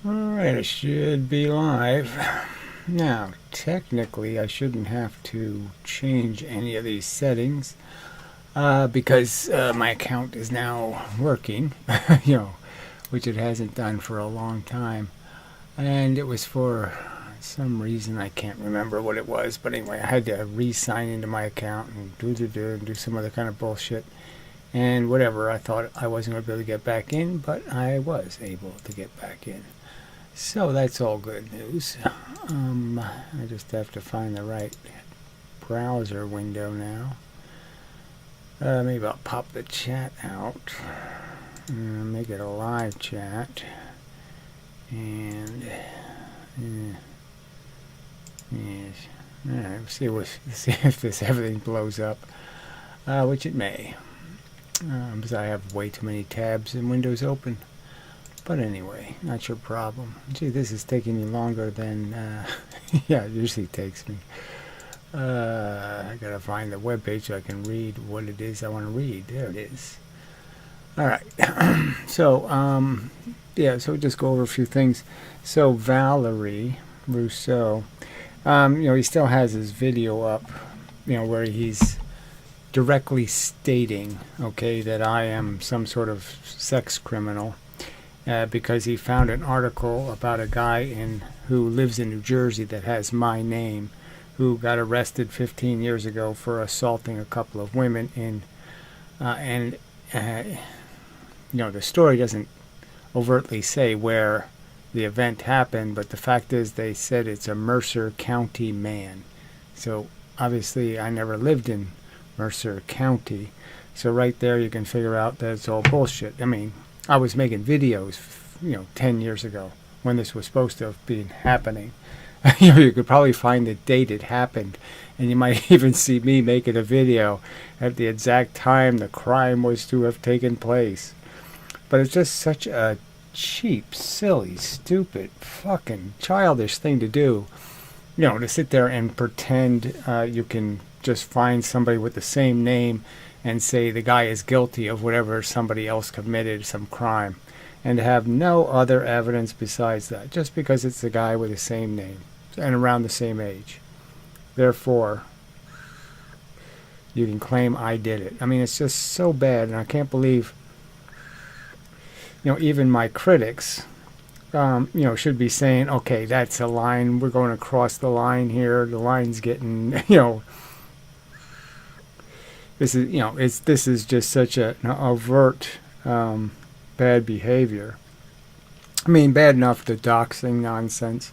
Alright, it should be live. Now, technically, I shouldn't have to change any of these settings because my account is now working, you know, which it hasn't done for a long time. And it was for some reason, I can't remember what it was, but anyway, I had to re-sign into my account and do some other kind of bullshit. And whatever, I thought I wasn't going to be able to get back in, but I was able to get back in. So that's all good news. I just have to find the right browser window now. Maybe I'll pop the chat out. Make it a live chat. And yes. Alright, see if this everything blows up. Which it may. Because I have way too many tabs and windows open. But anyway, not your problem. Gee, this is taking me longer than, yeah, it usually takes me. I gotta find the webpage so I can read what it is I want to read. There it is. Alright, so, yeah, so just go over a few things. So, Valerie Rousseau, he still has his video up, where he's directly stating, okay, that I am some sort of sex criminal. Because he found an article about a guy who lives in New Jersey that has my name, who got arrested 15 years ago for assaulting a couple of women the story doesn't overtly say where the event happened, but the fact is they said it's a Mercer County man. So obviously I never lived in Mercer County, so right there you can figure out that it's all bullshit. I mean, I was making videos, 10 years ago when this was supposed to have been happening. You could probably find the date it happened, and you might even see me making a video at the exact time the crime was to have taken place. But it's just such a cheap, silly, stupid, fucking childish thing to do. To sit there and pretend you can just find somebody with the same name and say the guy is guilty of whatever somebody else committed, some crime, and to have no other evidence besides that, just because it's the guy with the same name and around the same age. Therefore, you can claim I did it. I mean, it's just so bad, and I can't believe, even my critics, should be saying, okay, that's a line, we're going to cross the line here, the line's getting, this is just such an overt bad behavior. I mean, bad enough the doxing nonsense.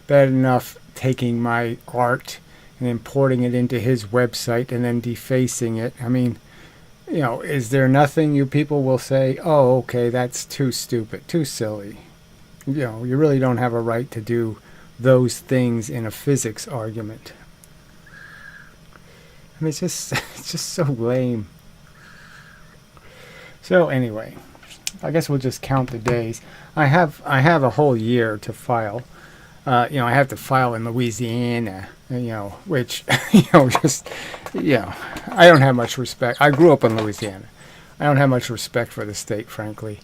Bad enough taking my art and importing it into his website and then defacing it. I mean, is there nothing you people will say, oh, okay, that's too stupid, too silly. You really don't have a right to do those things in a physics argument. I mean, it's just so lame. So anyway, I guess we'll just count the days. I have a whole year to file. I have to file in Louisiana, which, I don't have much respect. I grew up in Louisiana. I don't have much respect for the state, frankly.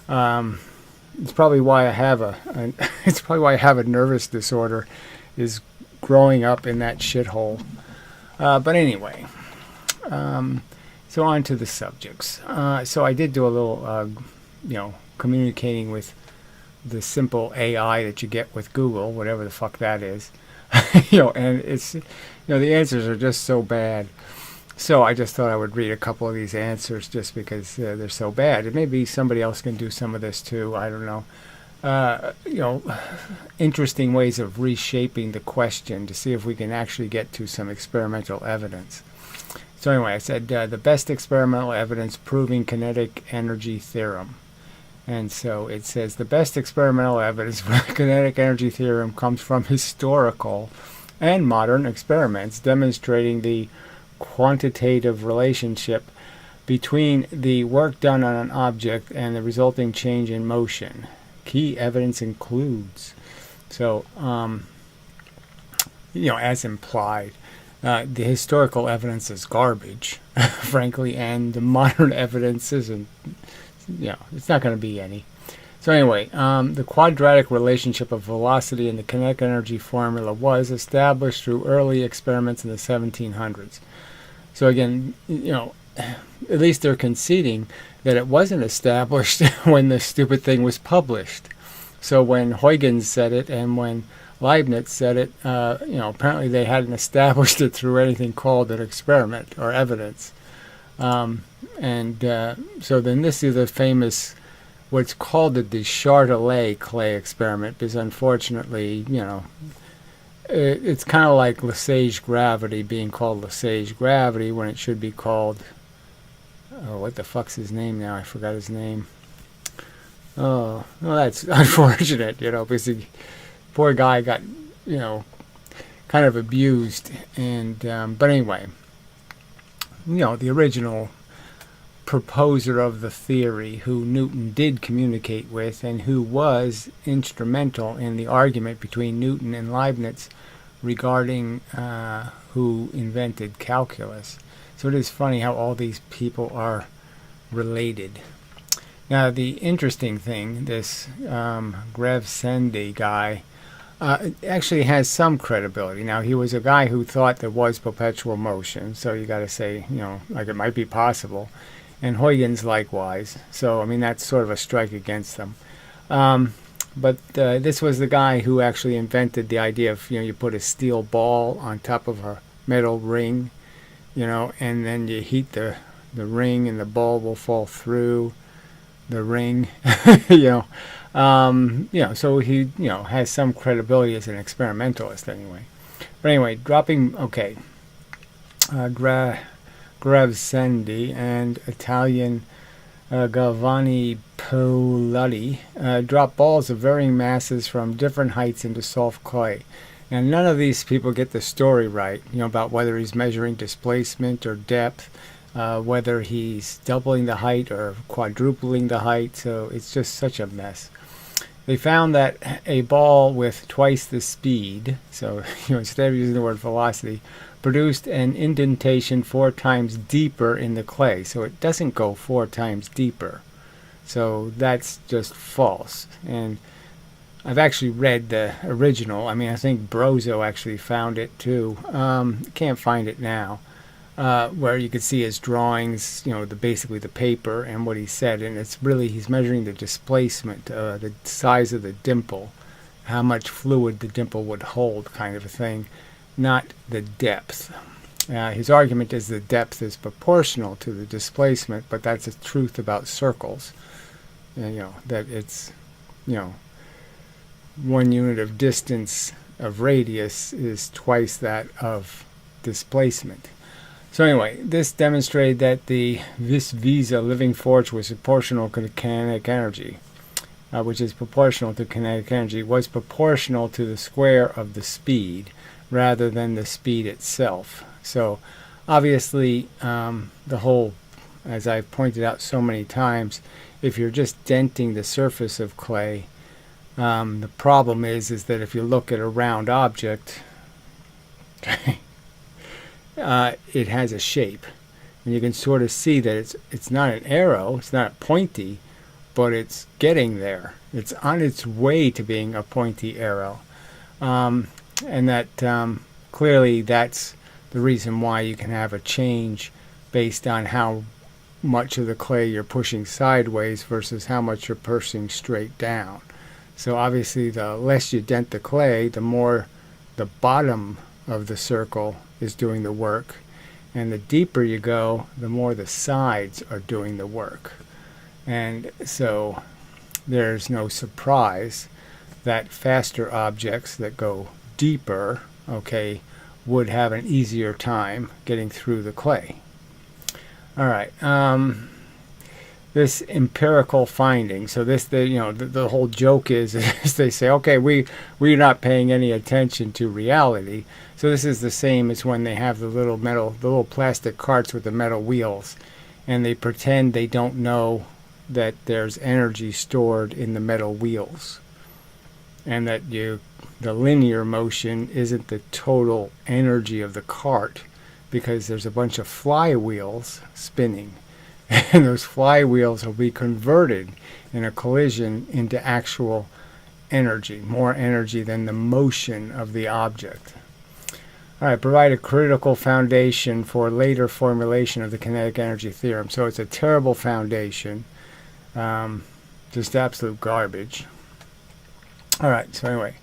It's probably why I have a nervous disorder, is growing up in that shithole. But anyway, so on to the subjects. So I did do a little, communicating with the simple AI that you get with Google, whatever the fuck that is. And it's, the answers are just so bad. So I just thought I would read a couple of these answers just because they're so bad. And maybe somebody else can do some of this too. I don't know. Interesting ways of reshaping the question to see if we can actually get to some experimental evidence. So anyway, I said the best experimental evidence proving kinetic energy theorem. And so it says the best experimental evidence for the kinetic energy theorem comes from historical and modern experiments demonstrating the quantitative relationship between the work done on an object and the resulting change in motion. Key evidence includes, so, as implied, the historical evidence is garbage, frankly, and the modern evidence isn't, it's not going to be any. So anyway, the quadratic relationship of velocity in the kinetic energy formula was established through early experiments in the 1700s. So again, at least they're conceding that it wasn't established when the stupid thing was published. So when Huygens said it and when Leibniz said it, apparently they hadn't established it through anything called an experiment or evidence. So then this is the famous, what's called the Chardonnay clay experiment, because unfortunately, it's kind of like Lesage gravity being called Lesage gravity when it should be called, what the fuck's his name now? I forgot his name. Oh, well, that's unfortunate, because the poor guy got, kind of abused. And but anyway, the original proposer of the theory, who Newton did communicate with and who was instrumental in the argument between Newton and Leibniz regarding who invented calculus. So it is funny how all these people are related. Now, the interesting thing, this Grevsendy guy actually has some credibility. Now, he was a guy who thought there was perpetual motion, so you got to say, like it might be possible. And Huygens likewise. So, I mean, that's sort of a strike against them. But this was the guy who actually invented the idea of, you put a steel ball on top of a metal ring, and then you heat the ring and the ball will fall through the ring, so he, has some credibility as an experimentalist anyway. But anyway, Grevsendy and Italian Galvani Polati drop balls of varying masses from different heights into soft clay. Now, none of these people get the story right, about whether he's measuring displacement or depth, whether he's doubling the height or quadrupling the height, so it's just such a mess. They found that a ball with twice the speed, so instead of using the word velocity, produced an indentation 4 times deeper in the clay, so it doesn't go 4 times deeper. So that's just false. And I've actually read the original. I mean, I think Brozo actually found it too. Can't find it now. Where you could see his drawings, basically the paper and what he said, and it's really, he's measuring the displacement, the size of the dimple, how much fluid the dimple would hold, kind of a thing, not the depth. His argument is the depth is proportional to the displacement, but that's a truth about circles, that it's, 1 unit of distance of radius is twice that of displacement. So anyway, this demonstrated that the vis visa living force was proportional to kinetic energy, which is proportional to kinetic energy, was proportional to the square of the speed rather than the speed itself. So obviously, the whole, as I've pointed out so many times, if you're just denting the surface of clay, the problem is that if you look at a round object, it has a shape, and you can sort of see that it's not an arrow, it's not pointy, but it's getting there. It's on its way to being a pointy arrow, and that clearly that's the reason why you can have a change based on how much of the clay you're pushing sideways versus how much you're pushing straight down. So obviously, the less you dent the clay, the more the bottom of the circle is doing the work, and the deeper you go, the more the sides are doing the work. And so there's no surprise that faster objects that go deeper, would have an easier time getting through the clay. All right. This empirical finding. So this, the whole joke is they say, okay, we're not paying any attention to reality. So this is the same as when they have the little plastic carts with the metal wheels, and they pretend they don't know that there's energy stored in the metal wheels, and that the linear motion isn't the total energy of the cart, because there's a bunch of flywheels spinning. and those flywheels will be converted in a collision into actual energy, more energy than the motion of the object. All right, provide a critical foundation for later formulation of the kinetic energy theorem. So it's a terrible foundation, just absolute garbage. All right, so anyway,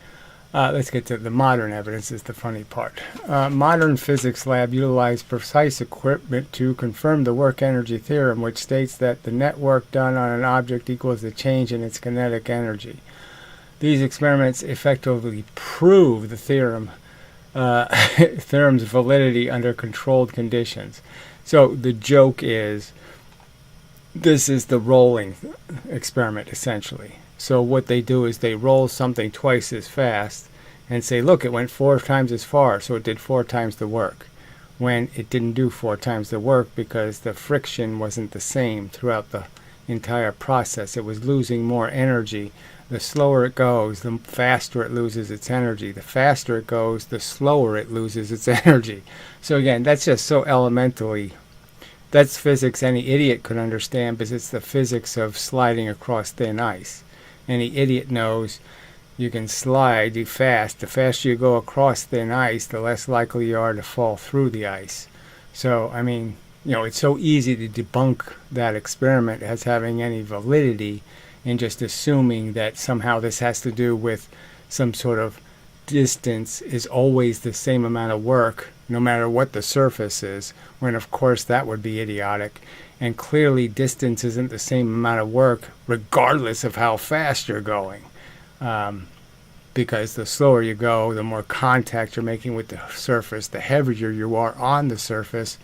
let's get to the modern evidence is the funny part. Modern physics lab utilized precise equipment to confirm the work energy theorem, which states that the net work done on an object equals the change in its kinetic energy. These experiments effectively prove the theorem's validity under controlled conditions. So the joke is, this is the rolling experiment essentially. So what they do is they roll something twice as fast and say, look, it went 4 times as far, so it did 4 times the work. When it didn't do 4 times the work because the friction wasn't the same throughout the entire process. It was losing more energy. The slower it goes, the faster it loses its energy. The faster it goes, the slower it loses its energy. So again, that's just so elementally, that's physics any idiot could understand, because it's the physics of sliding across thin ice. Any idiot knows you can slide fast. The faster you go across thin ice, the less likely you are to fall through the ice. So, I mean, it's so easy to debunk that experiment as having any validity, and just assuming that somehow this has to do with some sort of distance is always the same amount of work, no matter what the surface is, when of course that would be idiotic. And clearly distance isn't the same amount of work regardless of how fast you're going. Because the slower you go, the more contact you're making with the surface, the heavier you are on the surface,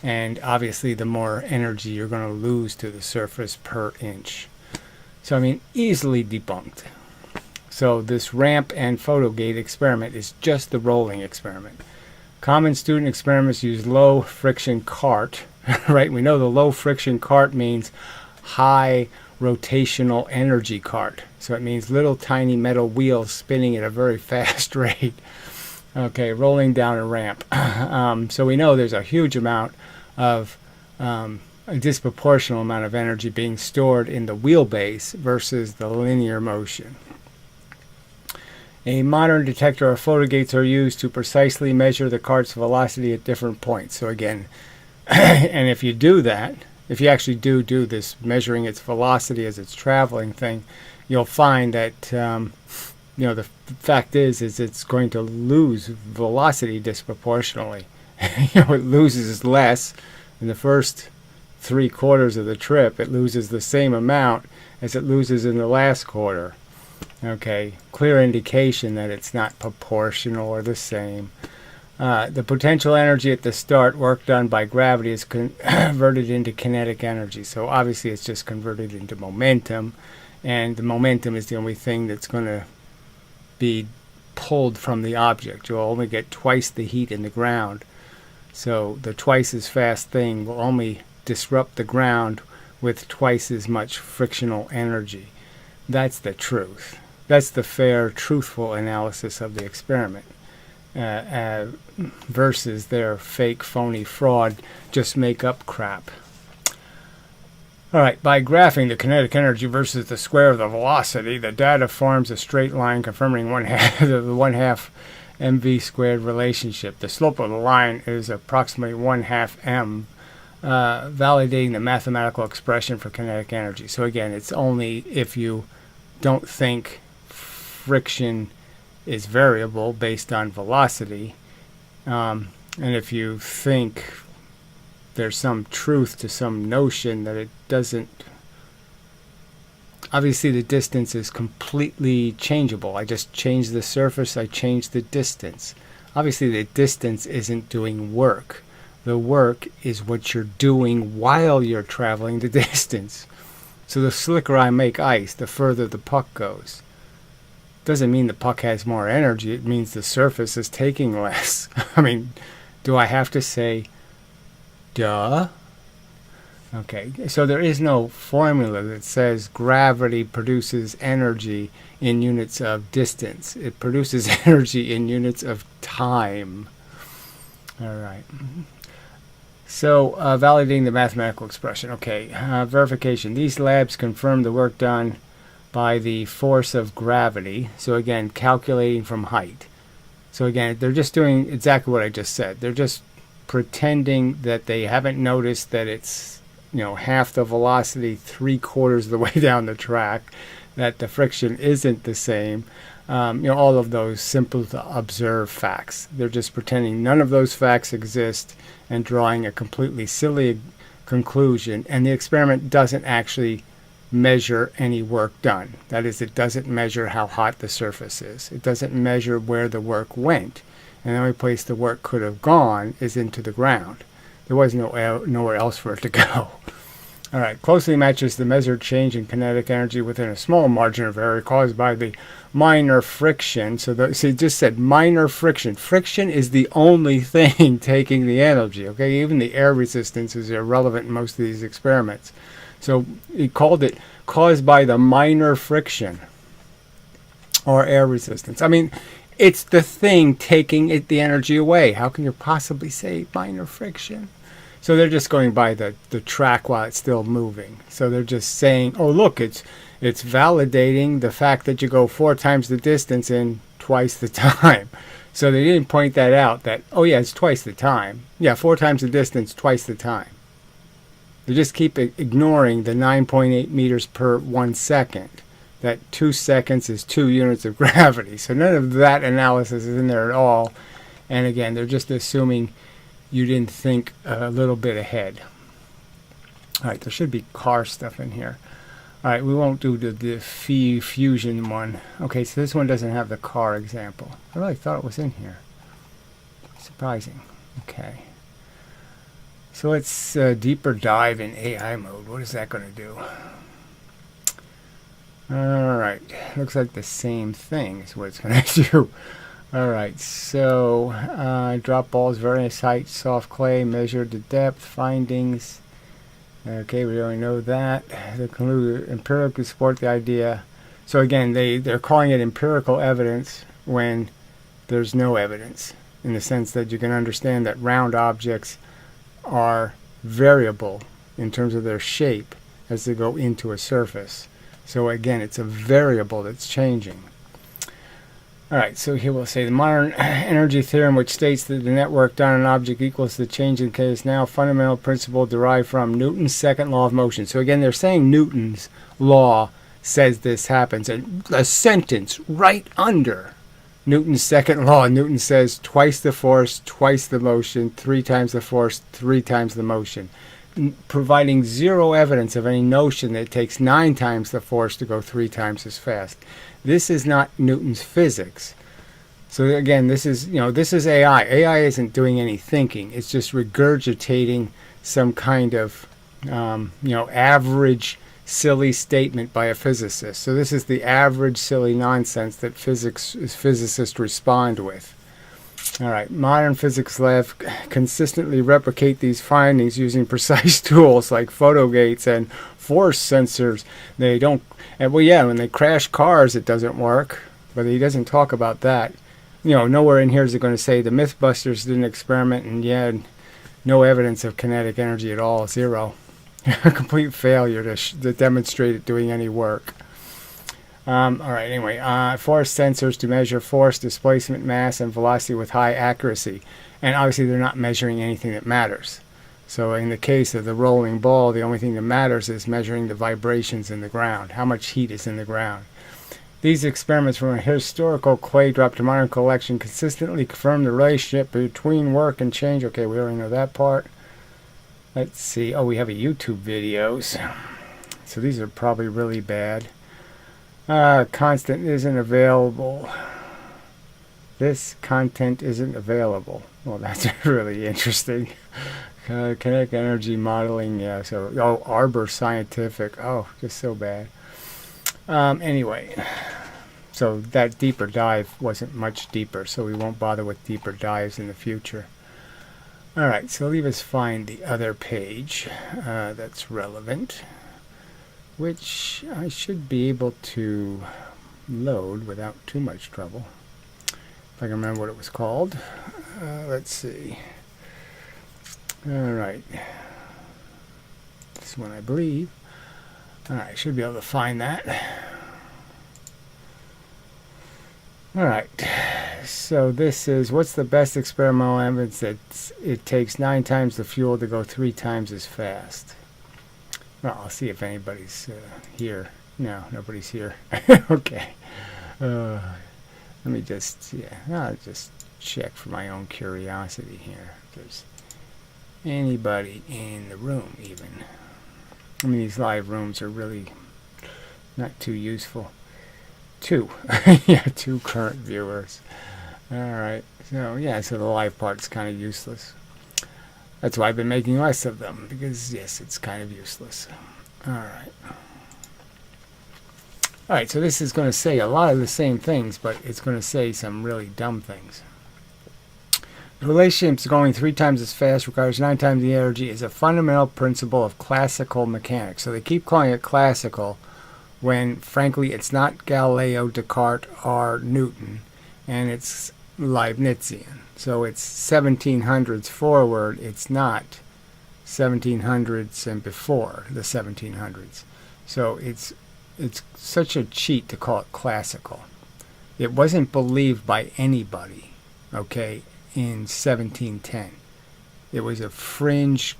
and obviously the more energy you're going to lose to the surface per inch. So, I mean, easily debunked. So this ramp and photo gate experiment is just the rolling experiment. Common student experiments use low friction cart, right? We know the low friction cart means high rotational energy cart. So it means little tiny metal wheels spinning at a very fast rate. Okay, rolling down a ramp. So we know there's a huge amount of a disproportional amount of energy being stored in the wheelbase versus the linear motion. A modern detector or photo gates are used to precisely measure the cart's velocity at different points. So again, and if you do that, if you actually do this measuring its velocity as it's traveling thing, you'll find that the fact is it's going to lose velocity disproportionately. It loses less in the first 3/4 of the trip. It loses the same amount as it loses in the last quarter. Okay, clear indication that it's not proportional or the same. The potential energy at the start, work done by gravity, is converted into kinetic energy. So obviously it's just converted into momentum, and the momentum is the only thing that's going to be pulled from the object. You'll only get twice the heat in the ground. So the twice as fast thing will only disrupt the ground with twice as much frictional energy. That's the truth. That's the fair, truthful analysis of the experiment. Versus their fake, phony fraud, just make up crap. All right, by graphing the kinetic energy versus the square of the velocity, the data forms a straight line confirming the 1/2 mv squared relationship. The slope of the line is approximately 1/2 m, validating the mathematical expression for kinetic energy. So again, it's only if you don't think friction is variable based on velocity, and if you think there's some truth to some notion that it doesn't. Obviously the distance is completely changeable. I just changed the surface, I changed the distance. Obviously the distance isn't doing work. The work is what you're doing while you're traveling the distance. So the slicker I make ice, the further the puck goes. Doesn't mean the puck has more energy, it means the surface is taking less. I mean, do I have to say, duh? Okay, so there is no formula that says gravity produces energy in units of distance. It produces energy in units of time. All right. So, validating the mathematical expression. Okay, verification. These labs confirm the work done by the force of gravity. So again, calculating from height. So again, they're just doing exactly what I just said. They're just pretending that they haven't noticed that it's, half the velocity 3/4 of the way down the track, that the friction isn't the same. All of those simple to observe facts. They're just pretending none of those facts exist and drawing a completely silly conclusion. And the experiment doesn't actually measure any work done. That is, it doesn't measure how hot the surface is. It doesn't measure where the work went. And the only place the work could have gone is into the ground. There was nowhere else for it to go. All right, closely matches the measured change in kinetic energy within a small margin of error caused by the minor friction. So it just said minor friction. Friction is the only thing taking the energy. Okay, even the air resistance is irrelevant in most of these experiments. So he called it caused by the minor friction or air resistance. I mean, it's the thing taking the energy away. How can you possibly say minor friction? So they're just going by the track while it's still moving. So they're just saying, oh, look, it's validating the fact that you go 4 times the distance in twice the time. So they didn't point that out, that, oh, yeah, it's twice the time. Yeah, 4 times the distance, twice the time. They just keep ignoring the 9.8 meters per 1 second. That 2 seconds is 2 units of gravity. So none of that analysis is in there at all. And again, they're just assuming you didn't think a little bit ahead. All right, there should be car stuff in here. All right, we won't do the fusion one. Okay, so this one doesn't have the car example. I really thought it was in here. Surprising. Okay. So let's deeper dive in AI mode. What is that going to do? All right, looks like the same thing is what it's going to do. All right, so drop balls, various heights, soft clay, measured the depth, findings. Okay, we already know that. They conclude empirically support the idea. So again, they're calling it empirical evidence when there's no evidence, in the sense that you can understand that round objects are variable in terms of their shape as they go into a surface. So again, it's a variable that's changing. All right, so here we'll say the modern energy theorem, which states that the net work done on an object equals the change in case now fundamental principle derived from Newton's second law of motion. So again, they're saying Newton's law says this happens, and a sentence right under Newton's second law, Newton says twice the force, twice the motion, 3 times the force, 3 times the motion, providing zero evidence of any notion that it takes 9 times the force to go 3 times as fast. This is not Newton's physics. So again, this is AI. AI isn't doing any thinking. It's just regurgitating some kind of average silly statement by a physicist. So this is the average silly nonsense that physicists respond with. All right, modern physics labs consistently replicate these findings using precise tools like photo gates and force sensors. They don't, and well, yeah, when they crash cars, it doesn't work, but he doesn't talk about that. Nowhere in here is it going to say the Mythbusters did an experiment and no evidence of kinetic energy at all, 0. A complete failure to demonstrate it doing any work. All right, anyway, force sensors to measure force, displacement, mass, and velocity with high accuracy. And obviously they're not measuring anything that matters. So in the case of the rolling ball, the only thing that matters is measuring the vibrations in the ground, how much heat is in the ground. These experiments from a historical clay drop to modern collection consistently confirm the relationship between work and change. Okay, we already know that part. Let's see. Oh, we have a YouTube videos. So these are probably really bad. Constant isn't available. This content isn't available. Well, that's really interesting. Kinetic energy modeling, yeah. So, Arbor Scientific. Oh, just so bad. Anyway, so that deeper dive wasn't much deeper, so we won't bother with deeper dives in the future. All right, so leave us find the other page that's relevant, which I should be able to load without too much trouble. If I can remember what it was called. Let's see. All right. This one, I believe. All right, should be able to find that. All right. So this is, what's the best experimental evidence that it takes 9 times the fuel to go 3 times as fast? Well, I'll see if anybody's here. No, nobody's here. Okay. Let me just, I'll just check for my own curiosity here. If there's anybody in the room even. I mean, these live rooms are really not too useful. 2. Yeah, 2 current viewers. Alright, so yeah, so the live part's kind of useless. That's why I've been making less of them, because yes, it's kind of useless. Alright. Alright, so this is going to say a lot of the same things, but it's going to say some really dumb things. The relationship going 3 times as fast requires 9 times the energy is a fundamental principle of classical mechanics. So they keep calling it classical when, frankly, it's not Galileo, Descartes, or Newton, and it's Leibnizian. So it's 1700s forward. It's not 1700s and before the 1700s. So it's such a cheat to call it classical. It wasn't believed by anybody, okay, in 1710. It was a fringe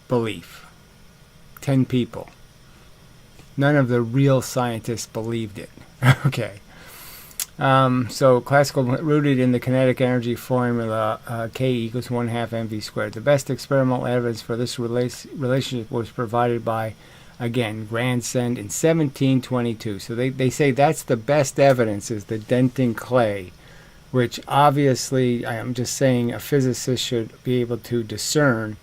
belief. 10 people. None of the real scientists believed it. Okay. So classical, rooted in the kinetic energy formula, K equals 1/2 mv squared. The best experimental evidence for this relationship was provided by, again, Grandson in 1722. So they say that's the best evidence, is the denting clay, which obviously, I'm just saying, a physicist should be able to discern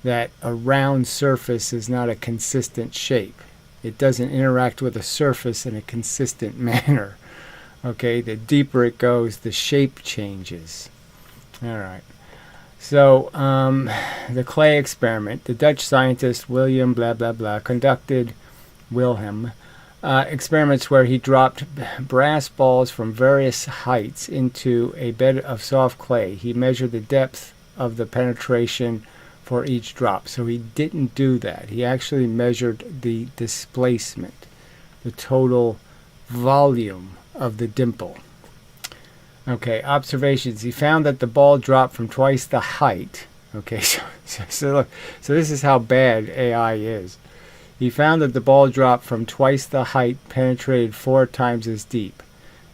that a round surface is not a consistent shape. It doesn't interact with a surface in a consistent manner. Okay, the deeper it goes, the shape changes. All right. So, the clay experiment, the Dutch scientist William blah blah blah conducted experiments where he dropped brass balls from various heights into a bed of soft clay. He measured the depth of the penetration for each drop. So he didn't do that. He actually measured the displacement, the total volume of the dimple. Okay, observations. He found that the ball dropped from twice the height. Okay, so look, so this is how bad AI is. He found that the ball dropped from twice the height, penetrated 4 times as deep.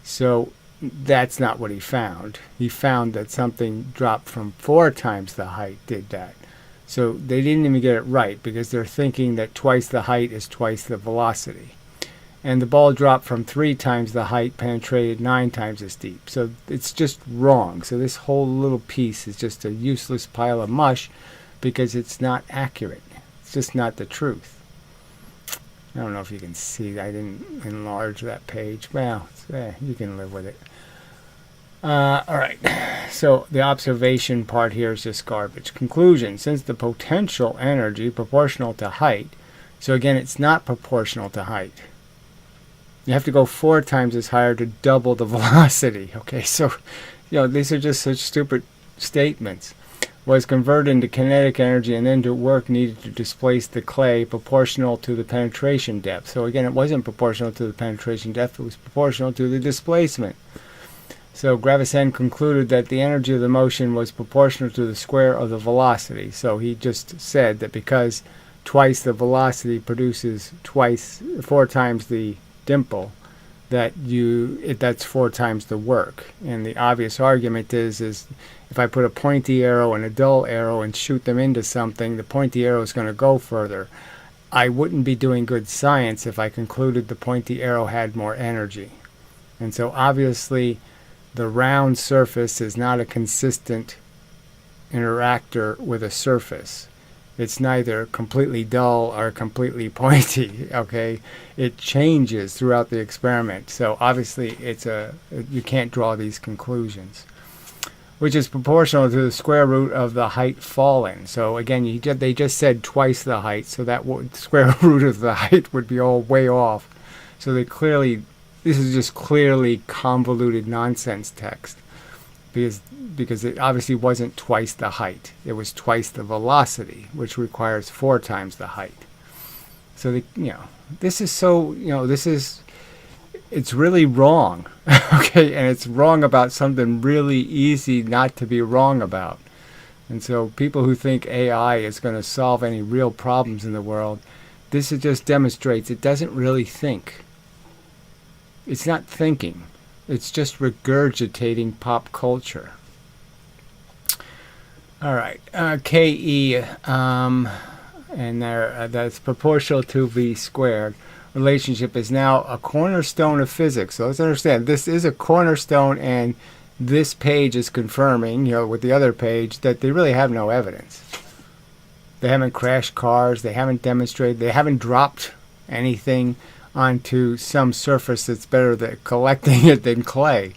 So that's not what he found. He found that something dropped from 4 times the height did that. So they didn't even get it right, because they're thinking that twice the height is twice the velocity. And the ball dropped from 3 times the height, penetrated 9 times as deep. So it's just wrong. So this whole little piece is just a useless pile of mush, because it's not accurate. It's just not the truth. I don't know if you can see. I didn't enlarge that page. Well, you can live with it. All right. So the observation part here is just garbage. Conclusion. Since the potential energy proportional to height, so again, it's not proportional to height. You have to go 4 times as higher to double the velocity. Okay, so, these are just such stupid statements. Was converted into kinetic energy and then to work needed to displace the clay proportional to the penetration depth. So again, it wasn't proportional to the penetration depth, it was proportional to the displacement. So Gravesen concluded that the energy of the motion was proportional to the square of the velocity. So he just said that because twice the velocity produces 4 times the dimple, that's 4 times the work. And the obvious argument is if I put a pointy arrow and a dull arrow and shoot them into something, the pointy arrow is going to go further. I wouldn't be doing good science if I concluded the pointy arrow had more energy. And so obviously the round surface is not a consistent interactor with a surface. It's neither completely dull or completely pointy, okay? It changes throughout the experiment. So obviously you can't draw these conclusions, which is proportional to the square root of the height fallen. So again, they just said twice the height, so that square root of the height would be all way off. So this is just clearly convoluted nonsense text. because it obviously wasn't twice the height. It was twice the velocity, which requires 4 times the height. So this is it's really wrong. Okay, and it's wrong about something really easy not to be wrong about. And so people who think AI is going to solve any real problems in the world, this just demonstrates it doesn't really think. It's not thinking. It's just regurgitating pop culture. All right, KE, and that's proportional to V squared. Relationship is now a cornerstone of physics. So let's understand, this is a cornerstone, and this page is confirming, with the other page, that they really have no evidence. They haven't crashed cars, they haven't demonstrated, they haven't dropped anything onto some surface that's better at collecting it than clay.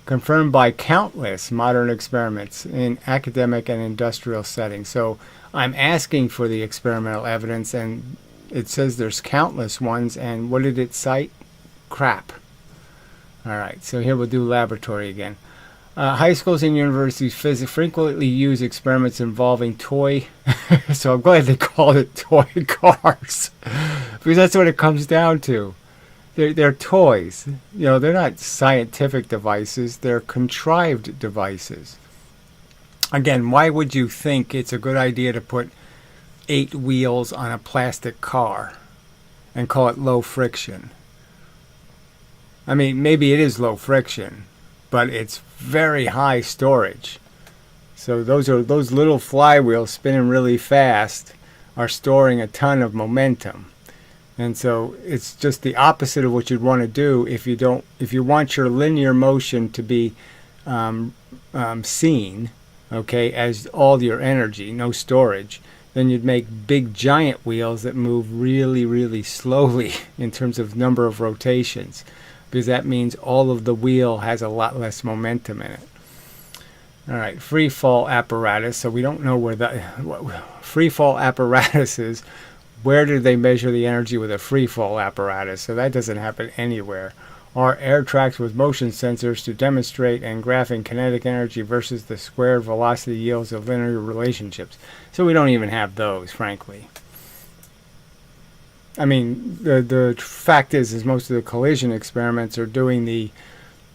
Confirmed by countless modern experiments in academic and industrial settings. So I'm asking for the experimental evidence, and it says there's countless ones, and what did it cite? Crap. All right, so here we'll do laboratory again. High schools and universities frequently use experiments involving toy, so I'm glad they called it toy cars, because that's what it comes down to. They're toys. They're not scientific devices, they're contrived devices. Again, why would you think it's a good idea to put 8 wheels on a plastic car and call it low friction? I mean, maybe it is low friction, but it's very high storage. So those little flywheels spinning really fast are storing a ton of momentum. And so it's just the opposite of what you'd want to do if you want your linear motion to be seen, okay, as all your energy, no storage. Then you'd make big giant wheels that move really, really slowly in terms of number of rotations, because that means all of the wheel has a lot less momentum in it. All right, free fall apparatus. So we don't know where the free fall apparatus is. Where do they measure the energy with a free fall apparatus? So that doesn't happen anywhere. Or air tracks with motion sensors to demonstrate and graphing kinetic energy versus the squared velocity yields of linear relationships. So we don't even have those, frankly. I mean, the fact is most of the collision experiments are doing the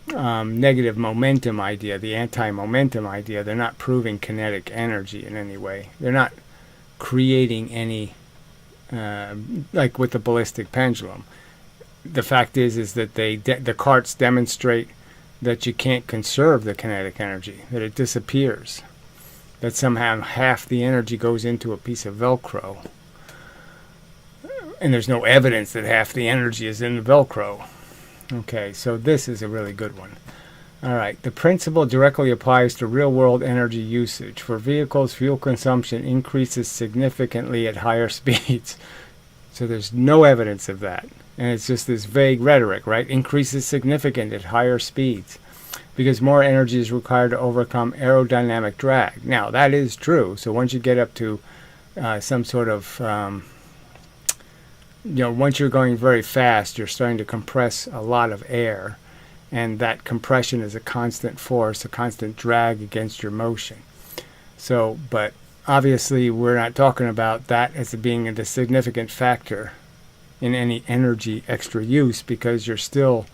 negative momentum idea, the anti-momentum idea. They're not proving kinetic energy in any way. They're not creating any, like with the ballistic pendulum. The fact is that the carts demonstrate that you can't conserve the kinetic energy, that it disappears, that somehow half the energy goes into a piece of Velcro. And there's no evidence that half the energy is in the Velcro. Okay, so this is a really good one. All right, the principle directly applies to real-world energy usage. For vehicles, fuel consumption increases significantly at higher speeds. So there's no evidence of that. And it's just this vague rhetoric, right? Increases significant at higher speeds because more energy is required to overcome aerodynamic drag. Now, that is true. So once you get up to some sort of, once you're going very fast, you're starting to compress a lot of air. And that compression is a constant force, a constant drag against your motion. So, but obviously we're not talking about that as being a significant factor in any energy extra use, because you're still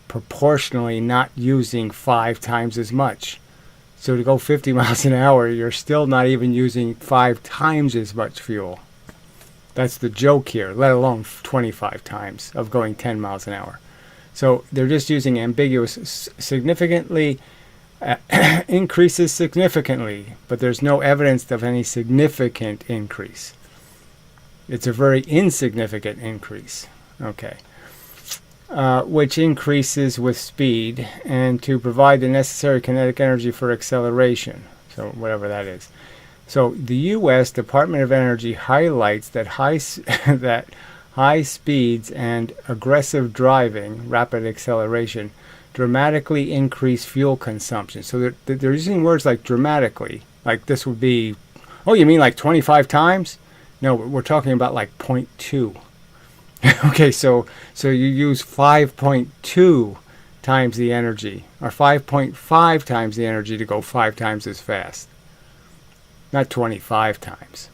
proportionally not using 5 times as much. So to go 50 miles an hour, you're still not even using 5 times as much fuel. That's the joke here, let alone 25 times of going 10 miles an hour. So they're just using ambiguous significantly, increases significantly, but there's no evidence of any significant increase. It's a very insignificant increase, okay, which increases with speed and to provide the necessary kinetic energy for acceleration, so whatever that is. So the U.S. Department of Energy highlights that high speeds and aggressive driving, rapid acceleration, dramatically increase fuel consumption. So they're using words like dramatically, like this would be, oh, you mean like 25 times? No, we're talking about like 0.2. Okay, so you use 5.2 times the energy, or 5.5 times the energy to go 5 times as fast. Not 25 times.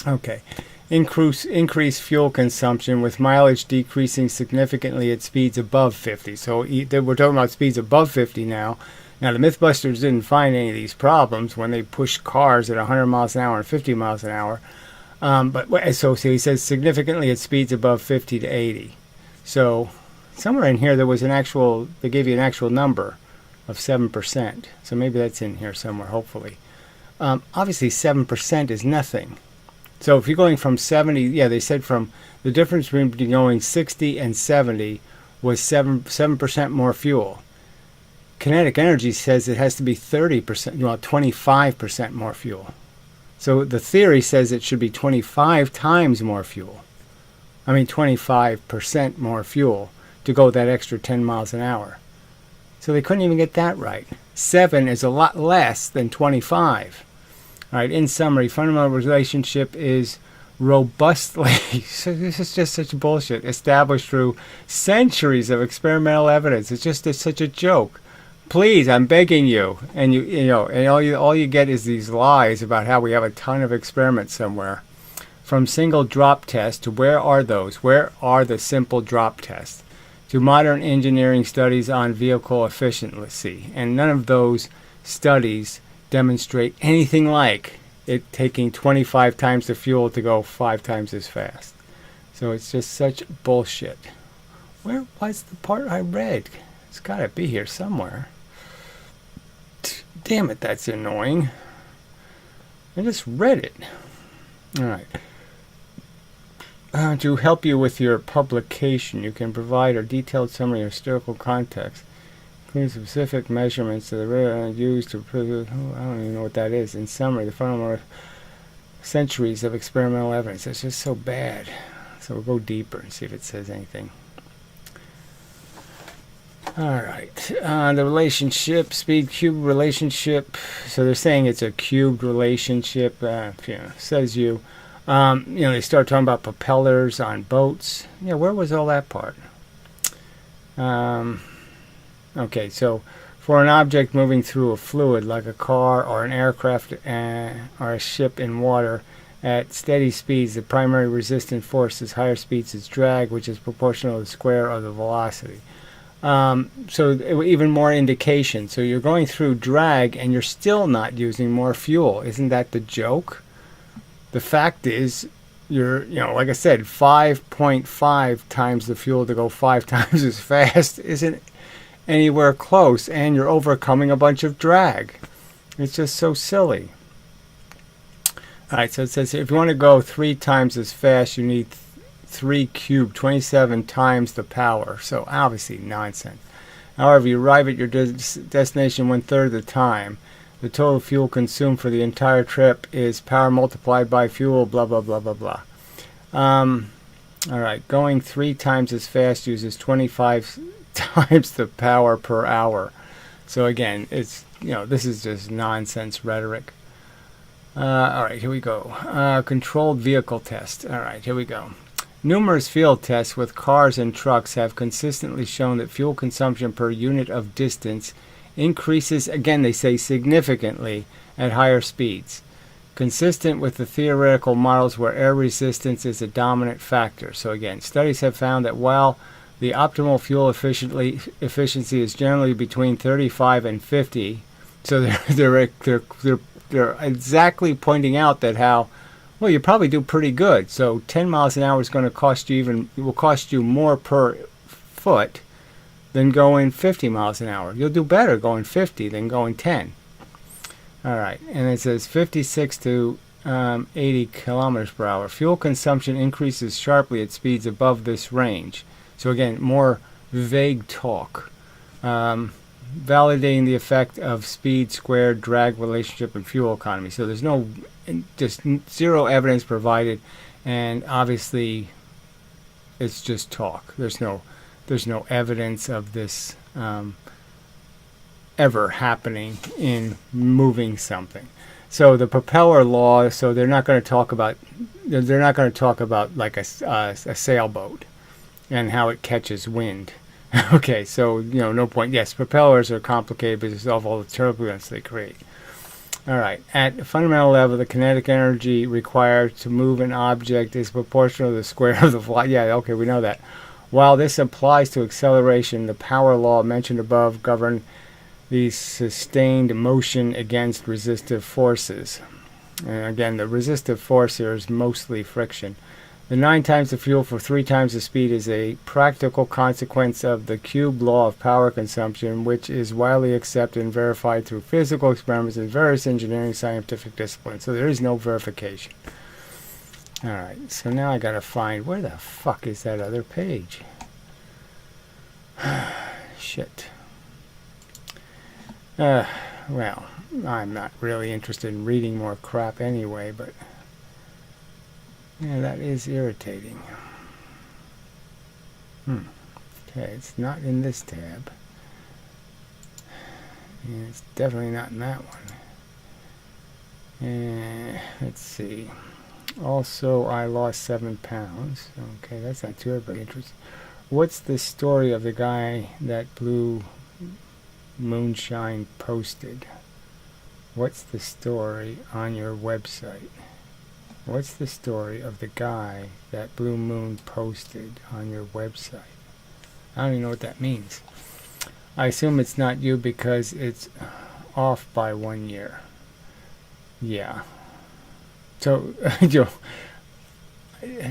Okay. Increase fuel consumption with mileage decreasing significantly at speeds above 50. So we're talking about speeds above 50 now. Now, the Mythbusters didn't find any of these problems when they pushed cars at 100 miles an hour and 50 miles an hour. So he says significantly at speeds above 50 to 80. So somewhere in here there was they gave you an actual number of 7%. So maybe that's in here somewhere, hopefully. Obviously 7% is nothing. So if you're going from 70, they said from the difference between going 60 and 70 was 7% more fuel. Kinetic energy says it has to be 30%, 25% more fuel. So the theory says it should be 25 times more fuel. 25% more fuel to go that extra 10 miles an hour. So they couldn't even get that right. 7 is a lot less than 25. All right, in summary, fundamental relationship is robustly, so this is just such bullshit, established through centuries of experimental evidence. It's just such a joke. Please, I'm begging you. And and all you get is these lies about how we have a ton of experiments somewhere. From single drop tests to where are those? Where are the simple drop tests? To modern engineering studies on vehicle efficiency. And none of those studies demonstrate anything like it taking 25 times the fuel to go 5 times as fast. So it's just such bullshit. Where was the part I read? It's got to be here somewhere. Damn it, that's annoying. I just read it. All right. To help you with your publication, you can provide a detailed summary of historical context, including specific measurements that are used to prove. I don't even know what that is. In summary, the fundamental centuries of experimental evidence. It's just so bad. So we'll go deeper and see if it says anything. All right. The relationship, speed cube relationship. So they're saying it's a cubed relationship. Says you. They start talking about propellers on boats. Where was all that part? Okay, so for an object moving through a fluid like a car or an aircraft or a ship in water at steady speeds, the primary resistant force is higher speeds its drag, which is proportional to the square of the velocity. So even more indication. So you're going through drag and you're still not using more fuel. Isn't that the joke? The fact is, you're, like I said, 5.5 times the fuel to go 5 times as fast isn't anywhere close, and you're overcoming a bunch of drag. It's just so silly. All right, so it says if you want to go 3 times as fast, you need 3 cubed, 27 times the power. So obviously nonsense. However, you arrive at your destination 1/3 of the time. The total fuel consumed for the entire trip is power multiplied by fuel, blah, blah, blah, blah, blah. All right, going 3 times as fast uses 25 times the power per hour. So again, it's, this is just nonsense rhetoric. All right, here we go. Controlled vehicle test. All right, here we go. Numerous field tests with cars and trucks have consistently shown that fuel consumption per unit of distance increases, again they say significantly, at higher speeds, consistent with the theoretical models where air resistance is a dominant factor. So again, studies have found that while the optimal fuel efficiency is generally between 35 and 50, so they're exactly pointing out that how, well, you probably do pretty good. So 10 miles an hour is going to cost you it will cost you more per foot than going 50 miles an hour. You'll do better going 50 than going 10. All right, and it says 56 to 80 kilometers per hour. Fuel consumption increases sharply at speeds above this range. So again, more vague talk. Validating the effect of speed squared drag relationship and fuel economy. So there's just zero evidence provided, and obviously it's just talk. There's no evidence of this ever happening in moving something. So the propeller law. So they're not going to talk about like a sailboat and how it catches wind. Okay, so, no point. Yes, propellers are complicated because of all the turbulence they create. All right. At a fundamental level, the kinetic energy required to move an object is proportional to the square of the velocity. Yeah, okay, we know that. While this applies to acceleration, the power law mentioned above governs the sustained motion against resistive forces. And again, the resistive force here is mostly friction. The 9 times the fuel for 3 times the speed is a practical consequence of the cube law of power consumption, which is widely accepted and verified through physical experiments in various engineering scientific disciplines. So there is no verification. Alright, so now I gotta find, where the fuck is that other page? Shit. Well, I'm not really interested in reading more crap anyway, but yeah, that is irritating. Okay, it's not in this tab. And it's definitely not in that one. Let's see. Also, I lost 7 pounds. Okay, that's not too bad, but interesting. What's the story of the guy that Blue Moonshine posted? What's the story on your website? What's the story of the guy that Blue Moon posted on your website? I don't even know what that means. I assume it's not you because it's off by 1 year. Yeah. So,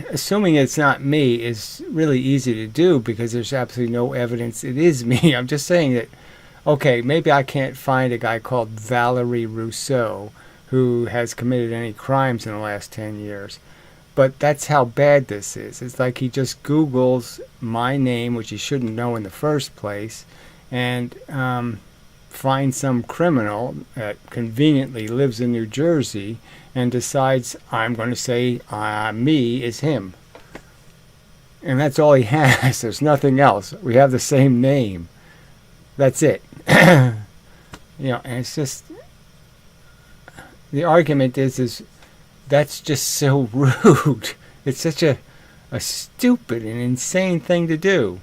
assuming it's not me is really easy to do because there's absolutely no evidence it is me. I'm just saying that, okay, maybe I can't find a guy called Valerie Rousseau who has committed any crimes in the last 10 years. But that's how bad this is. It's like he just Googles my name, which he shouldn't know in the first place, and finds some criminal that conveniently lives in New Jersey and decides, I'm going to say me is him. And that's all he has. There's nothing else. We have the same name. That's it. And it's just, the argument is that's just so rude. It's such a stupid and insane thing to do.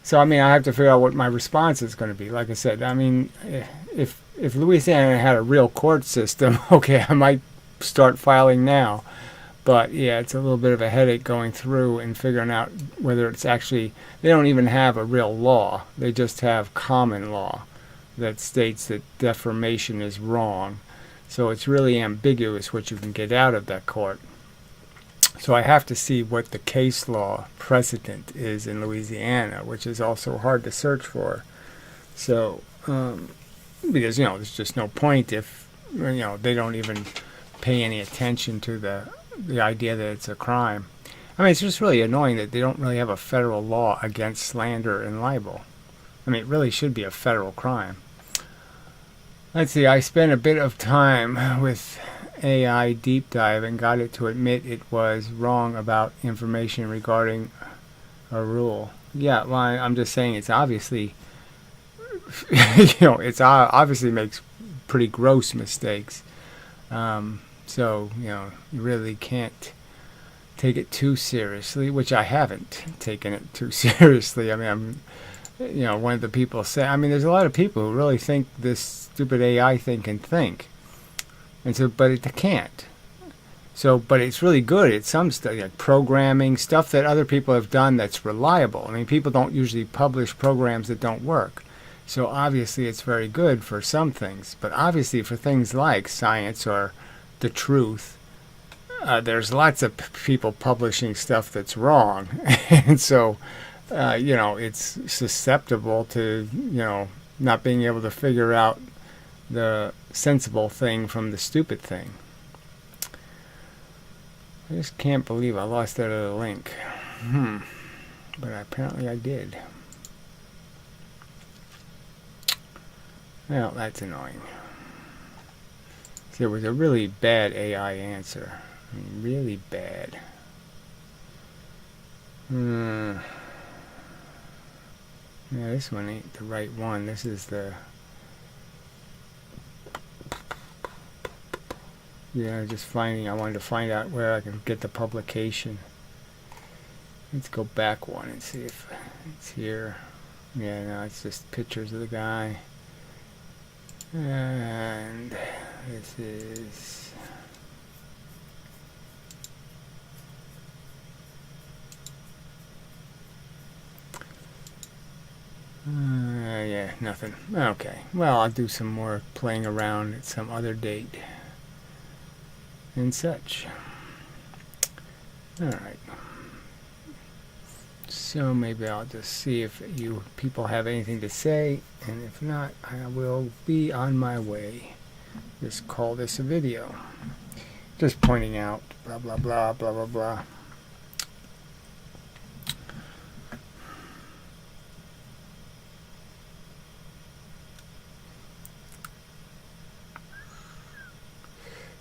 So, I mean, I have to figure out what my response is going to be. Like I said, I mean, if Louisiana had a real court system, okay, I might start filing now. But, yeah, it's a little bit of a headache going through and figuring out whether it's actually, they don't even have a real law. They just have common law that states that defamation is wrong. So it's really ambiguous what you can get out of that court. So I have to see what the case law precedent is in Louisiana, which is also hard to search for. So, because, there's just no point if, they don't even pay any attention to the idea that it's a crime. I mean, it's just really annoying that they don't really have a federal law against slander and libel. I mean, it really should be a federal crime. Let's see, I spent a bit of time with AI deep dive and got it to admit it was wrong about information regarding a rule. Yeah, well, I'm just saying it's obviously, it's obviously makes pretty gross mistakes. So, you really can't take it too seriously, which I haven't taken it too seriously. I mean, one of the people say, I mean, there's a lot of people who really think this stupid AI thing can think. And so, but it can't. So, but it's really good at some stuff, like programming, stuff that other people have done that's reliable. I mean, people don't usually publish programs that don't work. So obviously it's very good for some things. But obviously for things like science or the truth, there's lots of people publishing stuff that's wrong. And so, it's susceptible to, not being able to figure out the sensible thing from the stupid thing. I just can't believe I lost that other link. But apparently I did. Well, that's annoying. See, it was a really bad AI answer. I mean, really bad. Yeah, this one ain't the right one. This is the... Yeah, I wanted to find out where I can get the publication. Let's go back one and see if it's here. Yeah, no, it's just pictures of the guy. And this is... yeah, nothing. Okay, well, I'll do some more playing around at some other date and such. Alright. So maybe I'll just see if you people have anything to say, and if not, I will be on my way. Just call this a video. Just pointing out blah blah blah blah blah blah.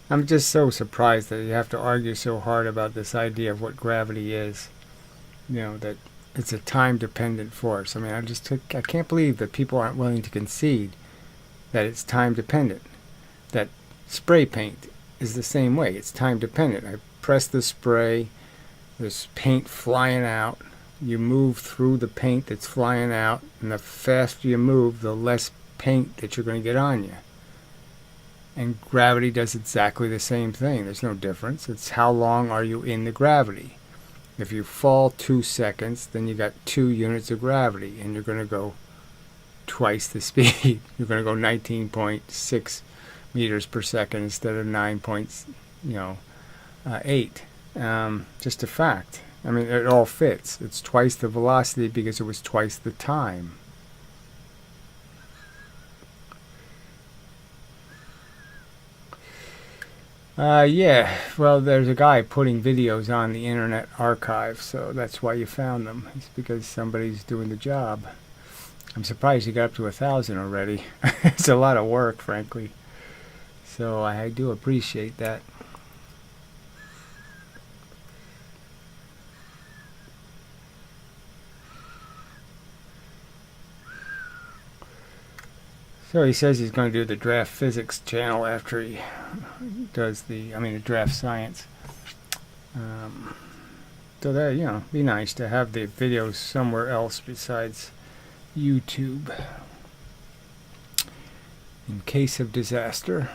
I'm just so surprised that you have to argue so hard about this idea of what gravity is. You know, that it's a time-dependent force. I mean, I can't believe that people aren't willing to concede that it's time-dependent. That spray paint is the same way. It's time-dependent. I press the spray, there's paint flying out. You move through the paint that's flying out, and the faster you move, the less paint that you're going to get on you. And gravity does exactly the same thing. There's no difference. It's how long are you in the gravity. If you fall 2 seconds, then you got 2 units of gravity, and you're going to go twice the speed. You're going to go 19.6 meters per second instead of 9.8. Just a fact. I mean, it all fits. It's twice the velocity because it was twice the time. Yeah, well, there's a guy putting videos on the Internet Archive, so that's why you found them. It's because somebody's doing the job. I'm surprised he got up to 1,000 already. It's a lot of work, frankly. So I do appreciate that. So he says he's going to do the draft physics channel after he does the draft science. So that, you know, be nice to have the videos somewhere else besides YouTube in case of disaster.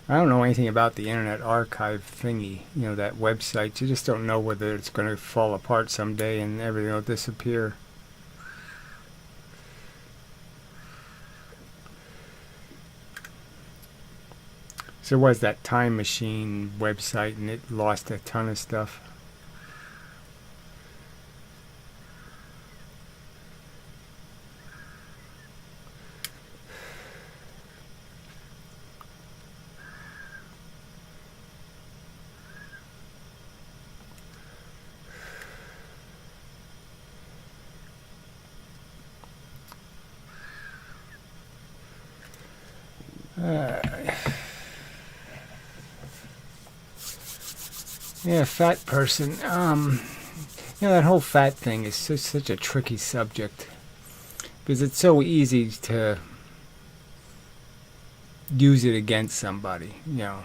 I don't know anything about the Internet Archive thingy, you know, that website. You just don't know whether it's going to fall apart someday and everything will disappear. So there was that time machine website, and it lost a ton of stuff. Yeah, fat person. You know, that whole fat thing is such a tricky subject because it's so easy to use it against somebody, you know,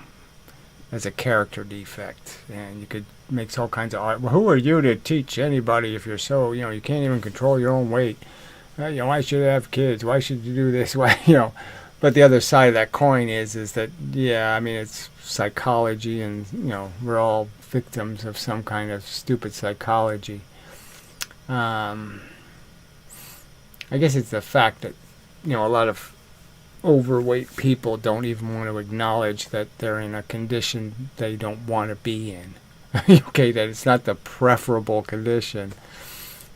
as a character defect, and you could make all kinds of art. Well, who are you to teach anybody if you're so, you know, you can't even control your own weight? You know, why should you have kids? Why should you do this? Why, you know? But the other side of that coin is that, yeah, I mean, it's psychology, and, you know, we're all victims of some kind of stupid psychology. I guess it's the fact that, you know, a lot of overweight people don't even want to acknowledge that they're in a condition they don't want to be in. Okay, that it's not the preferable condition,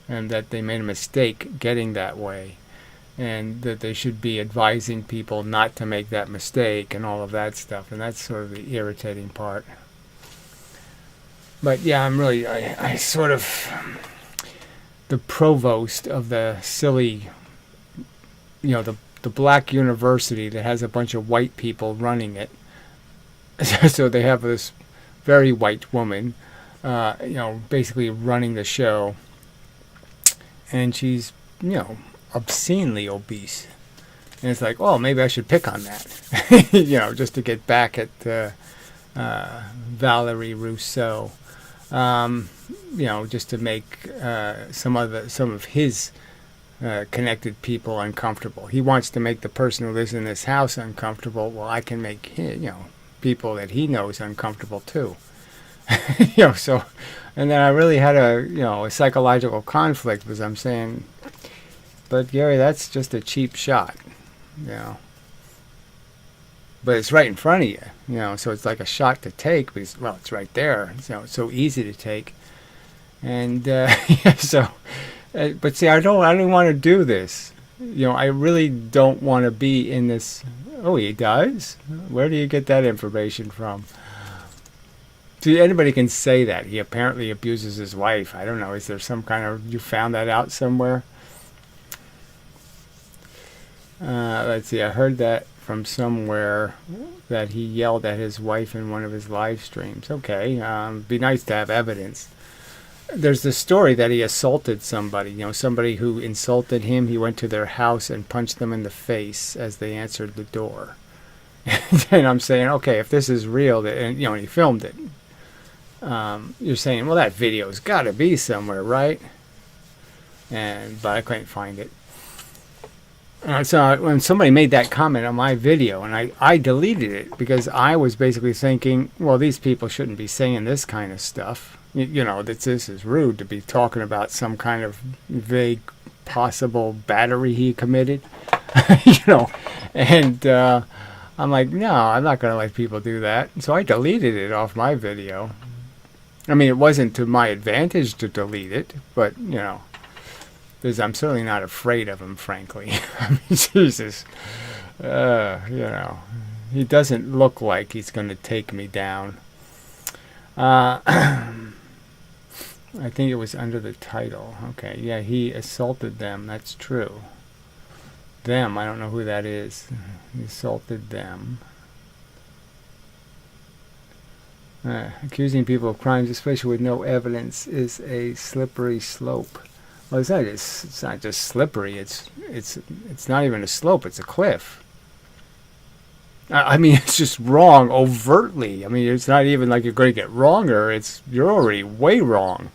and that they made a mistake getting that way, and that they should be advising people not to make that mistake and all of that stuff. And that's sort of the irritating part. But yeah, I sort of, the provost of the silly, you know, the black university that has a bunch of white people running it. So they have this very white woman, you know, basically running the show. And she's, you know, obscenely obese. And it's like, oh, maybe I should pick on that. You know, just to get back at Valerie Rousseau. just to make some of his connected people uncomfortable. He wants to make the person who lives in this house uncomfortable. Well, I can make people that he knows uncomfortable too. So, and then I really had a psychological conflict because I'm saying, but Gary, that's just a cheap shot, But it's right in front of you, so it's like a shot to take because, well, it's right there. It's so easy to take. And but see, I don't want to do this. I really don't want to be in this. Oh, he does? Where do you get that information from? See, anybody can say that. He apparently abuses his wife. I don't know. Is there some kind of... You found that out somewhere? Let's see. I heard that from somewhere that he yelled at his wife in one of his live streams. Okay. Be nice to have evidence. There's the story that he assaulted somebody. Somebody who insulted him. He went to their house and punched them in the face as they answered the door. And I'm saying, okay, if this is real, and he filmed it. You're saying, well, that video's got to be somewhere, right? But I couldn't find it. So when somebody made that comment on my video, and I deleted it because I was basically thinking, well, these people shouldn't be saying this kind of stuff. That this is rude to be talking about some kind of vague possible battery he committed. And I'm like, no, I'm not going to let people do that. So I deleted it off my video. I mean, it wasn't to my advantage to delete it, but, because I'm certainly not afraid of him, frankly. I mean, Jesus. He doesn't look like he's going to take me down. I think it was under the title. Okay, yeah, he assaulted them. That's true. Them, I don't know who that is. He assaulted them. Accusing people of crimes, especially with no evidence, is a slippery slope. Well, it's not just slippery. It's not even a slope. It's a cliff. I mean, it's just wrong overtly. I mean, it's not even like you're going to get wronger. You're already way wrong.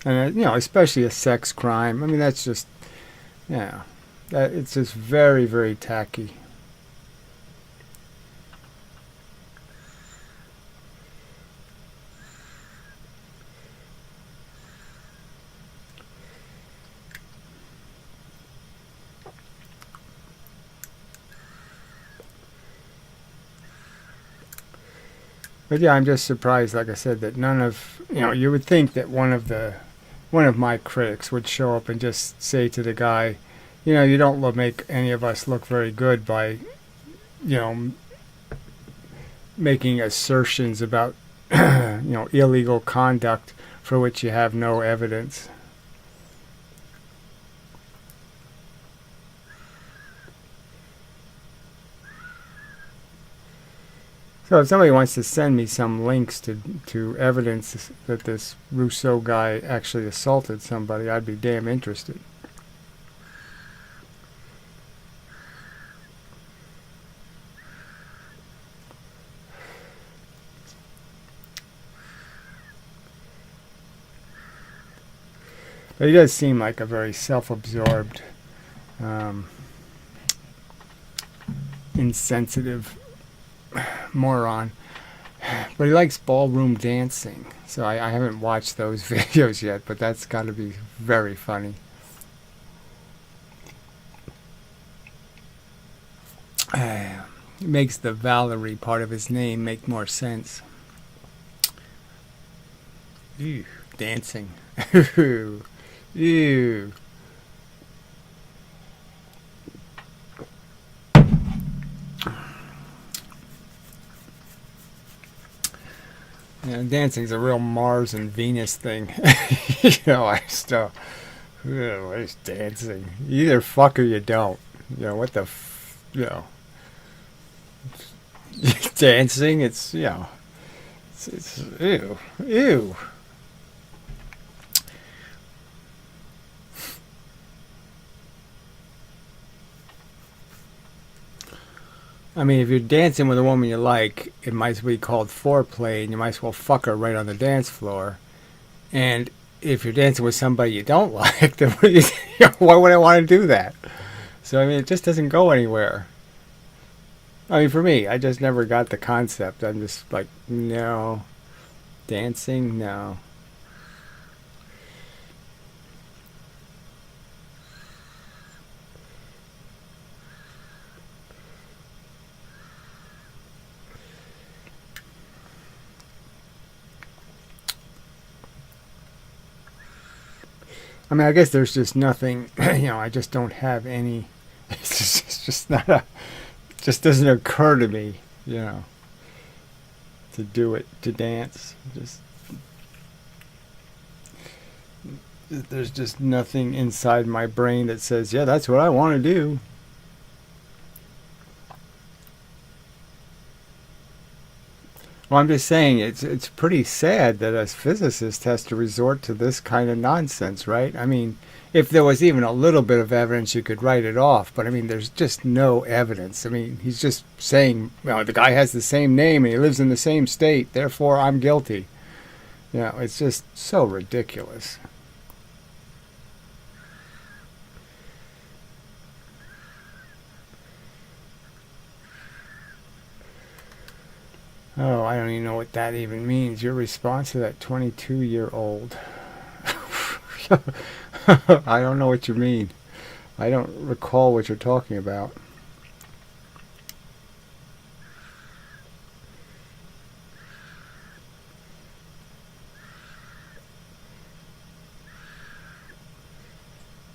And especially a sex crime. I mean, that's just, it's just very, very tacky. But yeah, I'm just surprised, like I said, that none of, you would think that one of my critics would show up and just say to the guy, you don't make any of us look very good by, making assertions about, illegal conduct for which you have no evidence. So if somebody wants to send me some links to evidence that this Rousseau guy actually assaulted somebody, I'd be damn interested. But he does seem like a very self-absorbed, insensitive moron. But he likes ballroom dancing. So I haven't watched those videos yet, but that's got to be very funny. It makes the Valerie part of his name make more sense. Ew, dancing. Ew. Yeah, dancing's a real Mars and Venus thing. I still... what is dancing? You either fuck or you don't. What the... dancing, it's, it's ew. Ew. I mean, if you're dancing with a woman you like, it might as well be called foreplay, and you might as well fuck her right on the dance floor. And if you're dancing with somebody you don't like, then why would I want to do that? So, I mean, it just doesn't go anywhere. I mean, for me, I just never got the concept. I'm just like, no. Dancing? No. I mean, I guess there's just nothing, I just don't have any, it's just not it just doesn't occur to me, to do it, to dance. There's just nothing inside my brain that says, yeah, that's what I want to do. Well, I'm just saying it's pretty sad that a physicist has to resort to this kind of nonsense, right? I mean, if there was even a little bit of evidence, you could write it off. But I mean, there's just no evidence. I mean, he's just saying, the guy has the same name and he lives in the same state, therefore I'm guilty. It's just so ridiculous. Oh, I don't even know what that even means. Your response to that 22-year-old. I don't know what you mean. I don't recall what you're talking about.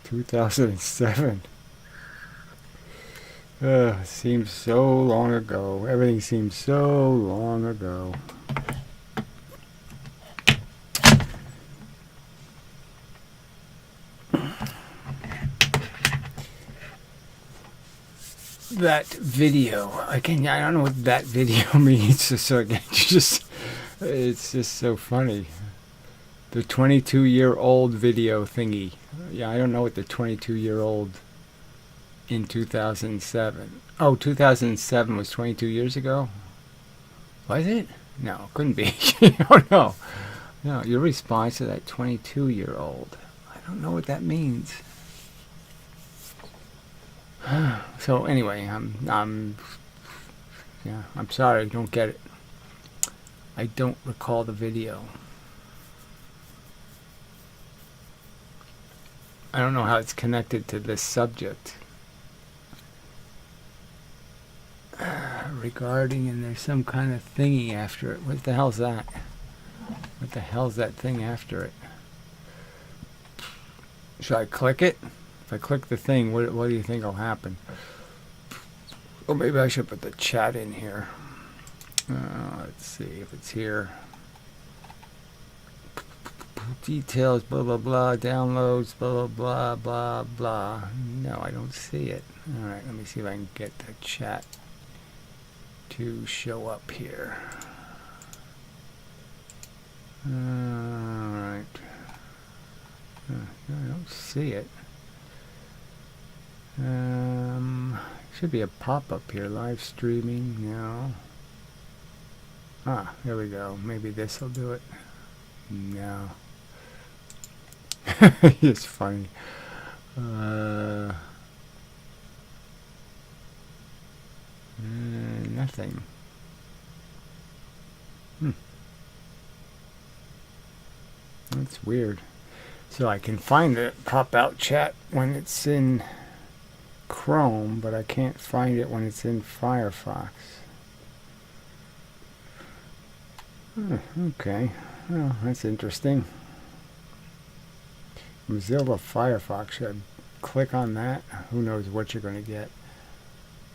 "2007. Seems so long ago. Everything seems so long ago. That video. I don't know what that video means. So again, it's just so funny. The 22-year-old video thingy. Yeah, I don't know what the 22-year-old in 2007. Oh, 2007 was 22 years ago? Was it? No, couldn't be. Oh, no. No, your response to that 22-year-old. I don't know what that means. So anyway, I'm sorry, I don't get it. I don't recall the video. I don't know how it's connected to this subject. Regarding, and there's some kind of thingy after it. What the hell's that? What the hell's that thing after it? Should I click it? If I click the thing, what do you think will happen? Or maybe I should put the chat in here. Let's see if it's here. Details, blah, blah, blah, downloads, blah, blah, blah, blah, blah. No, I don't see it. Alright, let me see if I can get the chat to show up here. Alright. I don't see it. Should be a pop-up here. Live streaming. No. Ah, here we go. Maybe this will do it. No. It's funny. Nothing. That's weird. So I can find the pop-out chat when it's in Chrome, but I can't find it when it's in Firefox. Okay. Well, that's interesting. Mozilla Firefox. Should I click on that? Who knows what you're going to get.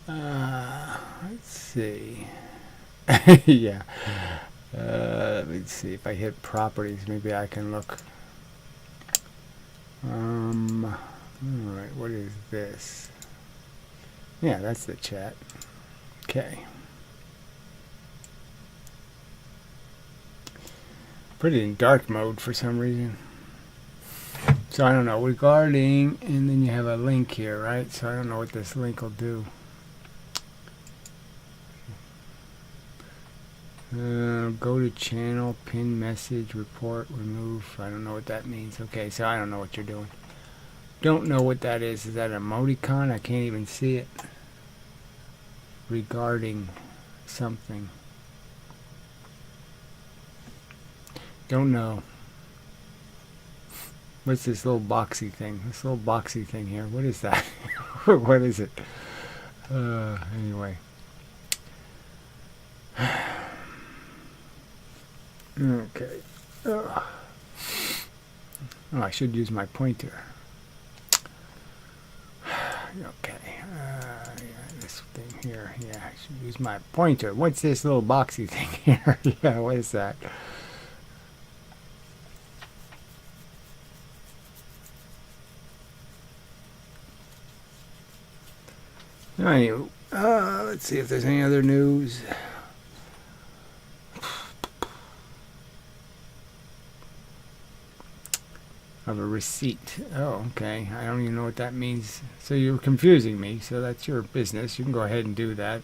Let's see. Yeah. Let me see if I hit properties. Maybe I can look. Alright, what is this? Yeah, that's the chat. Okay. Put it in dark mode for some reason. So I don't know, regarding, and then you have a link here, right? So I don't know what this link will do. Go to channel, pin message, report, remove. I don't know what that means. Okay, so I don't know what you're doing. Don't know what that is. Is that an emoticon? I can't even see it. Regarding something. Don't know. What's this little boxy thing? This little boxy thing here. What is that? What is it? Anyway. Okay. Oh, I should use my pointer. Okay. Yeah, this thing here. Yeah, I should use my pointer. What's this little boxy thing here? Yeah, what is that? Anyway, let's see if there's any other news. Of a receipt. Oh, okay. I don't even know what that means. So you're confusing me. So that's your business. You can go ahead and do that.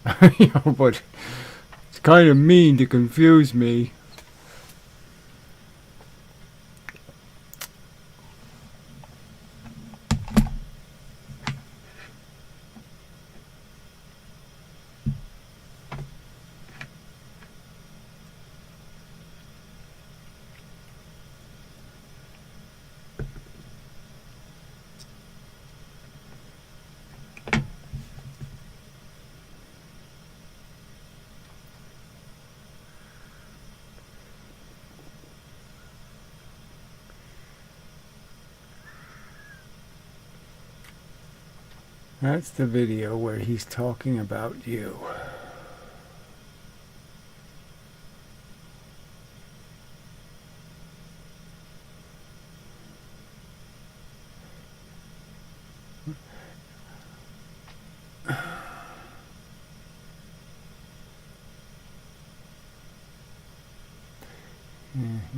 But it's kind of mean to confuse me. That's the video where he's talking about you.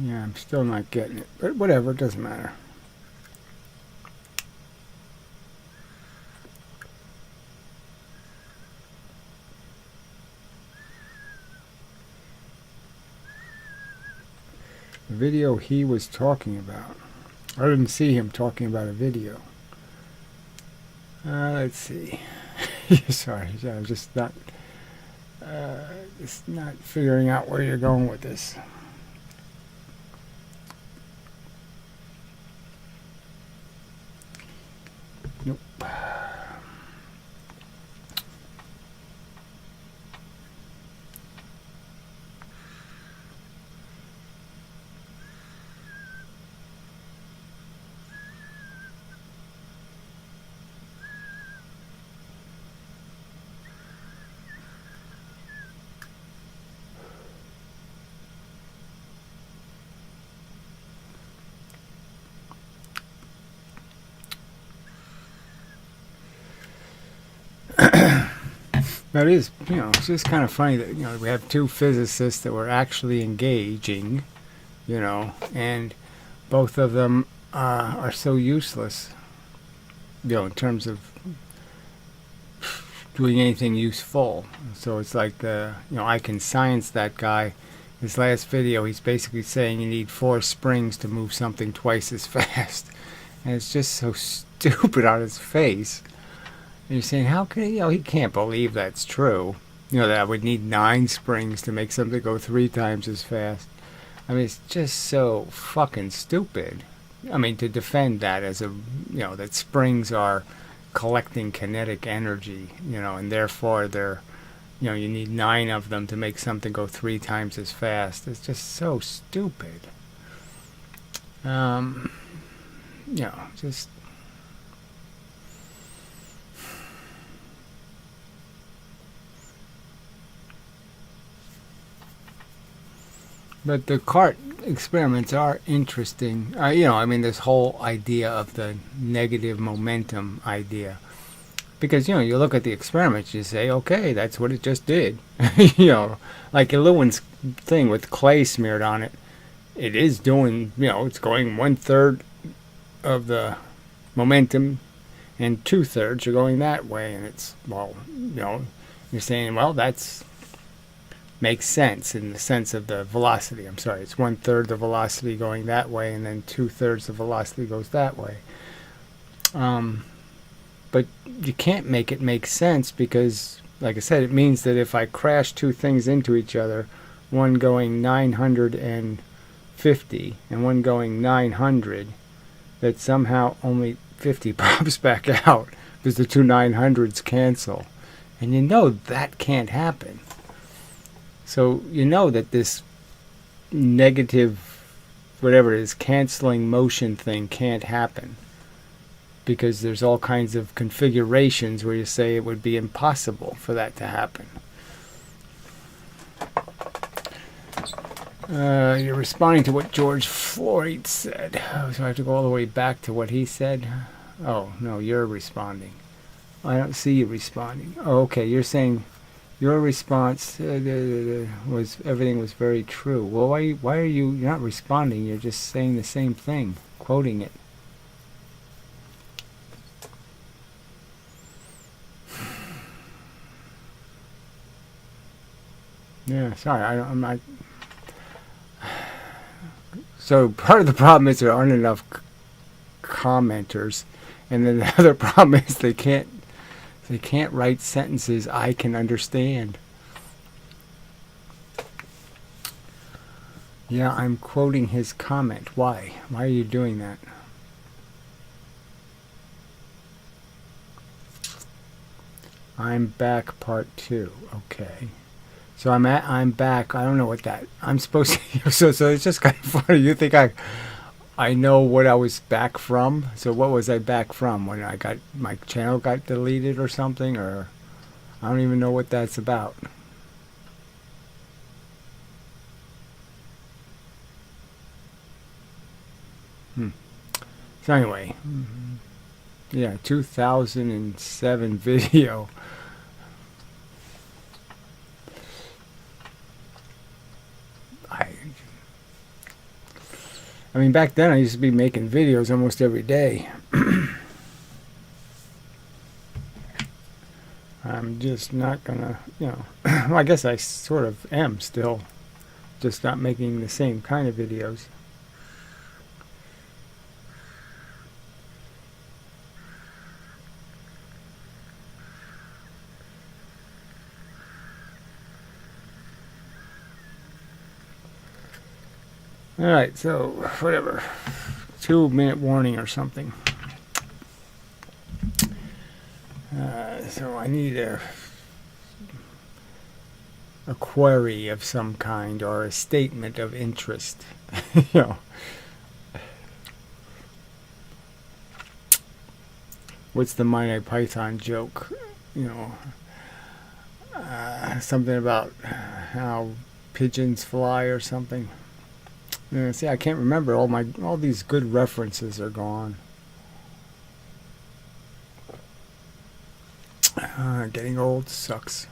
Yeah, I'm still not getting it, but whatever, it doesn't matter. The video he was talking about. I didn't see him talking about a video. Let's see. Sorry, I was just not figuring out where you're going with this. Nope. That is, it's just kind of funny that, we have two physicists that were actually engaging, and both of them are so useless, in terms of doing anything useful. So it's like, I can science that guy. His last video, he's basically saying you need 4 springs to move something twice as fast. And it's just so stupid on his face. And you're saying, how can he can't believe that's true. That I would need 9 springs to make something go 3 times as fast. I mean, it's just so fucking stupid. I mean, to defend that as that springs are collecting kinetic energy, and therefore they're, you need 9 of them to make something go 3 times as fast. It's just so stupid. Just. But the cart experiments are interesting. This whole idea of the negative momentum idea. Because, you look at the experiments, you say, okay, that's what it just did. Like Lewin's thing with clay smeared on it. It is doing, it's going 1/3 of the momentum and 2/3 are going that way. And it's, you're saying, well, that's makes sense in the sense of the velocity. I'm sorry, it's 1/3 the velocity going that way, and then 2/3 the velocity goes that way. But you can't make it make sense because, like I said, it means that if I crash two things into each other, one going 950 and one going 900, that somehow only 50 pops back out because the two 900s cancel. And you know that can't happen. So you know that this negative, whatever it is, canceling motion thing can't happen. Because there's all kinds of configurations where you say it would be impossible for that to happen. You're responding to what George Floyd said. So I have to go all the way back to what he said. Oh, no, you're responding. I don't see you responding. Oh, okay, you're saying your response was everything was very true. Well, why are you, you're not responding, you're just saying the same thing, quoting it. Yeah, sorry, I'm not. So part of the problem is there aren't enough commenters, and then the other problem is they can't write sentences I can understand. Yeah, I'm quoting his comment. Why? Why are you doing that? I'm back, part 2. Okay. So I'm back. I don't know what that. I'm supposed to. So it's just kind of funny. You think I know what I was back from? So what was I back from? When I got my channel got deleted or something, or I don't even know what that's about. So anyway, yeah, 2007 video. I mean, back then I used to be making videos almost every day. I'm just not gonna, well, I guess I sort of am still, just not making the same kind of videos. Alright, so whatever, 2-minute warning or something. So I need a query of some kind or a statement of interest. You know, what's the Monty Python joke? You know, something about how pigeons fly or something. See, I can't remember. All these good references are gone. Getting old sucks.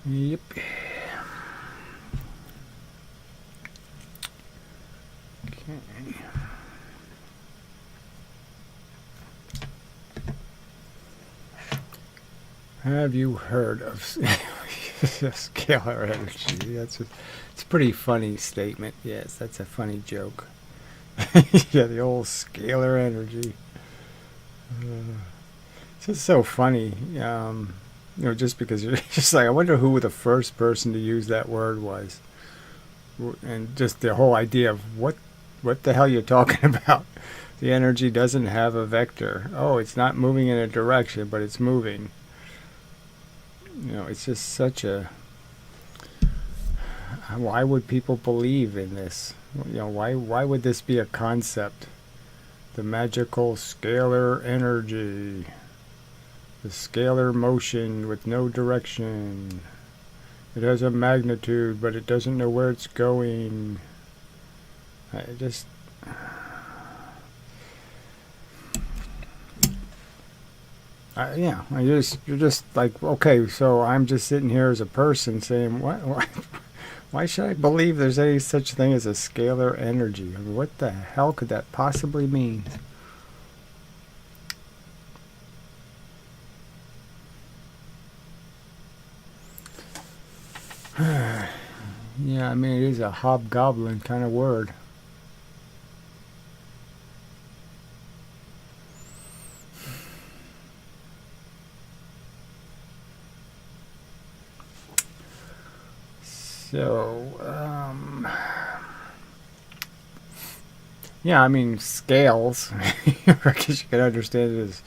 Yep. Okay. Have you heard of scalar energy? It's a pretty funny statement. Yes, that's a funny joke. Yeah, the old scalar energy. It's just so funny. You know, just because you're just like, I wonder who the first person to use that word was, and just the whole idea of what the hell you're talking about. The energy doesn't have a vector. Oh, it's not moving in a direction, but it's moving. You know, it's just such a. Why would people believe in this? You know, why would this be a concept? The magical scalar energy. The scalar motion with no direction. It has a magnitude, but it doesn't know where it's going. I just... Yeah, you're just like, okay, so I'm just sitting here as a person saying, why should I believe there's any such thing as a scalar energy? I mean, what the hell could that possibly mean? Yeah, I mean, it is a hobgoblin kind of word. So, yeah, I mean, scales. I guess you can understand it as,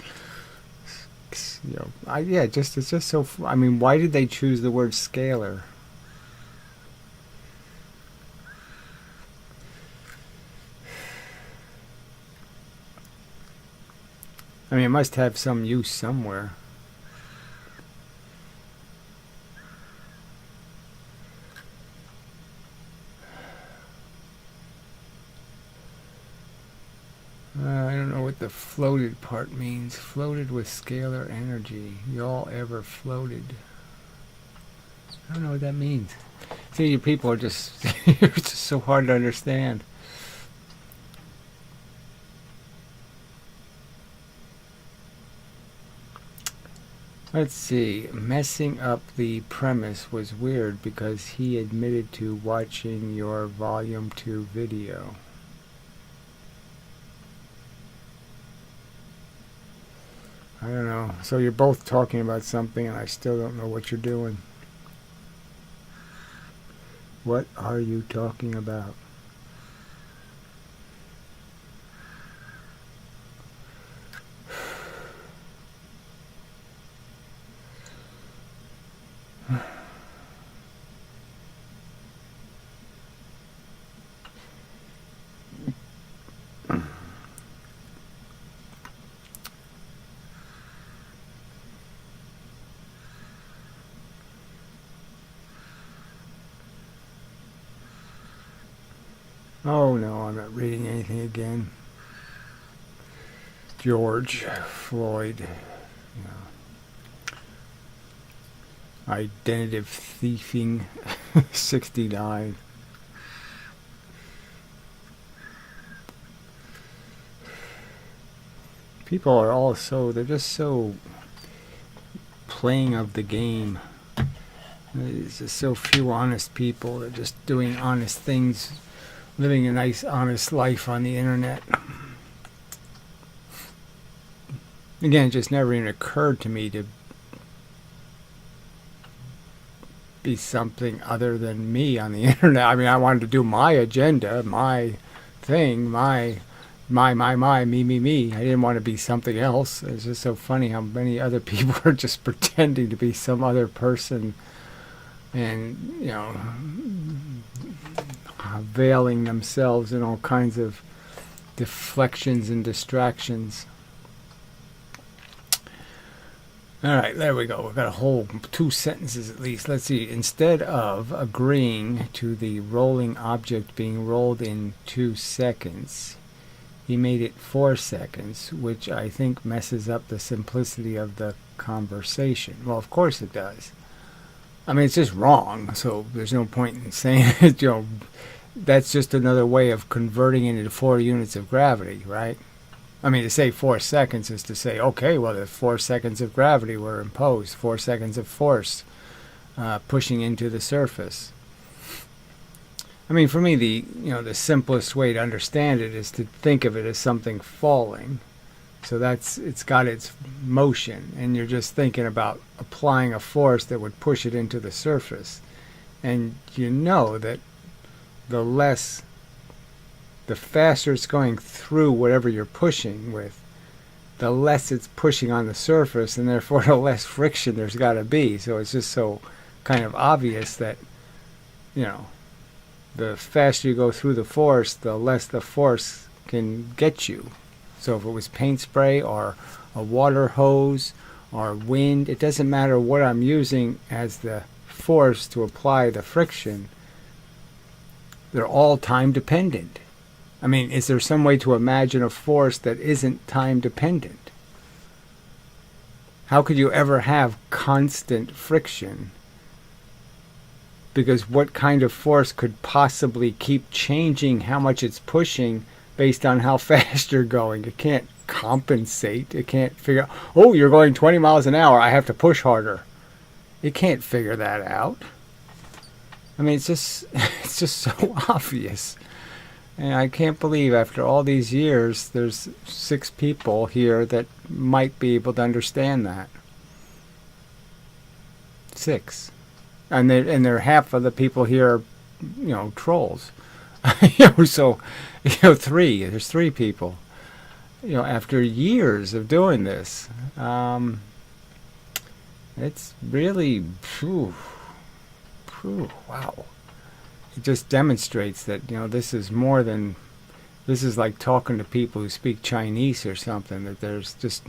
yeah, just it's just so. I mean, why did they choose the word scalar? I mean, it must have some use somewhere. I don't know what the floated part means. Floated with scalar energy. Y'all ever floated? I don't know what that means. See, you people are just, it's just so hard to understand. Let's see. Messing up the premise was weird because he admitted to watching your volume 2 video. I don't know. So you're both talking about something and I still don't know what you're doing. What are you talking about? Oh no, I'm not reading anything again. George Floyd. Identitive thieving 69. People are all so, they're just so playing of the game. There's just so few honest people. They're just doing honest things, living a nice, honest life on the internet. Again, it just never even occurred to me to be something other than me on the internet. I mean, I wanted to do my agenda, my thing, my, me. I didn't want to be something else. It's just so funny how many other people are just pretending to be some other person and, veiling themselves in all kinds of deflections and distractions. All right, there we go. We've got a whole 2 sentences at least. Let's see. Instead of agreeing to the rolling object being rolled in 2 seconds, he made it 4 seconds, which I think messes up the simplicity of the conversation. Well, of course it does. I mean, it's just wrong, so there's no point in saying it. That's just another way of converting it into 4 units of gravity, right? I mean, to say 4 seconds is to say, okay, well, the 4 seconds of gravity were imposed, 4 seconds of force pushing into the surface. I mean, for me, the simplest way to understand it is to think of it as something falling. So it's got its motion, and you're just thinking about applying a force that would push it into the surface. And you know that the faster it's going through whatever you're pushing with, the less it's pushing on the surface, and therefore the less friction there's got to be. So it's just so kind of obvious that, the faster you go through the force, the less the force can get you. So if it was paint spray or a water hose or wind, it doesn't matter what I'm using as the force to apply the friction. They're all time dependent. I mean, is there some way to imagine a force that isn't time dependent? How could you ever have constant friction? Because what kind of force could possibly keep changing how much it's pushing based on how fast you're going? It can't compensate. It can't figure out, oh, you're going 20 miles an hour, I have to push harder. It can't figure that out. I mean, it's just so obvious. And I can't believe after all these years, there's 6 people here that might be able to understand that. 6. And they're half of the people here are, trolls. So, 3. There's 3 people. After years of doing this, it's really, wow. It just demonstrates that this is more than, this is like talking to people who speak Chinese or something, that there's just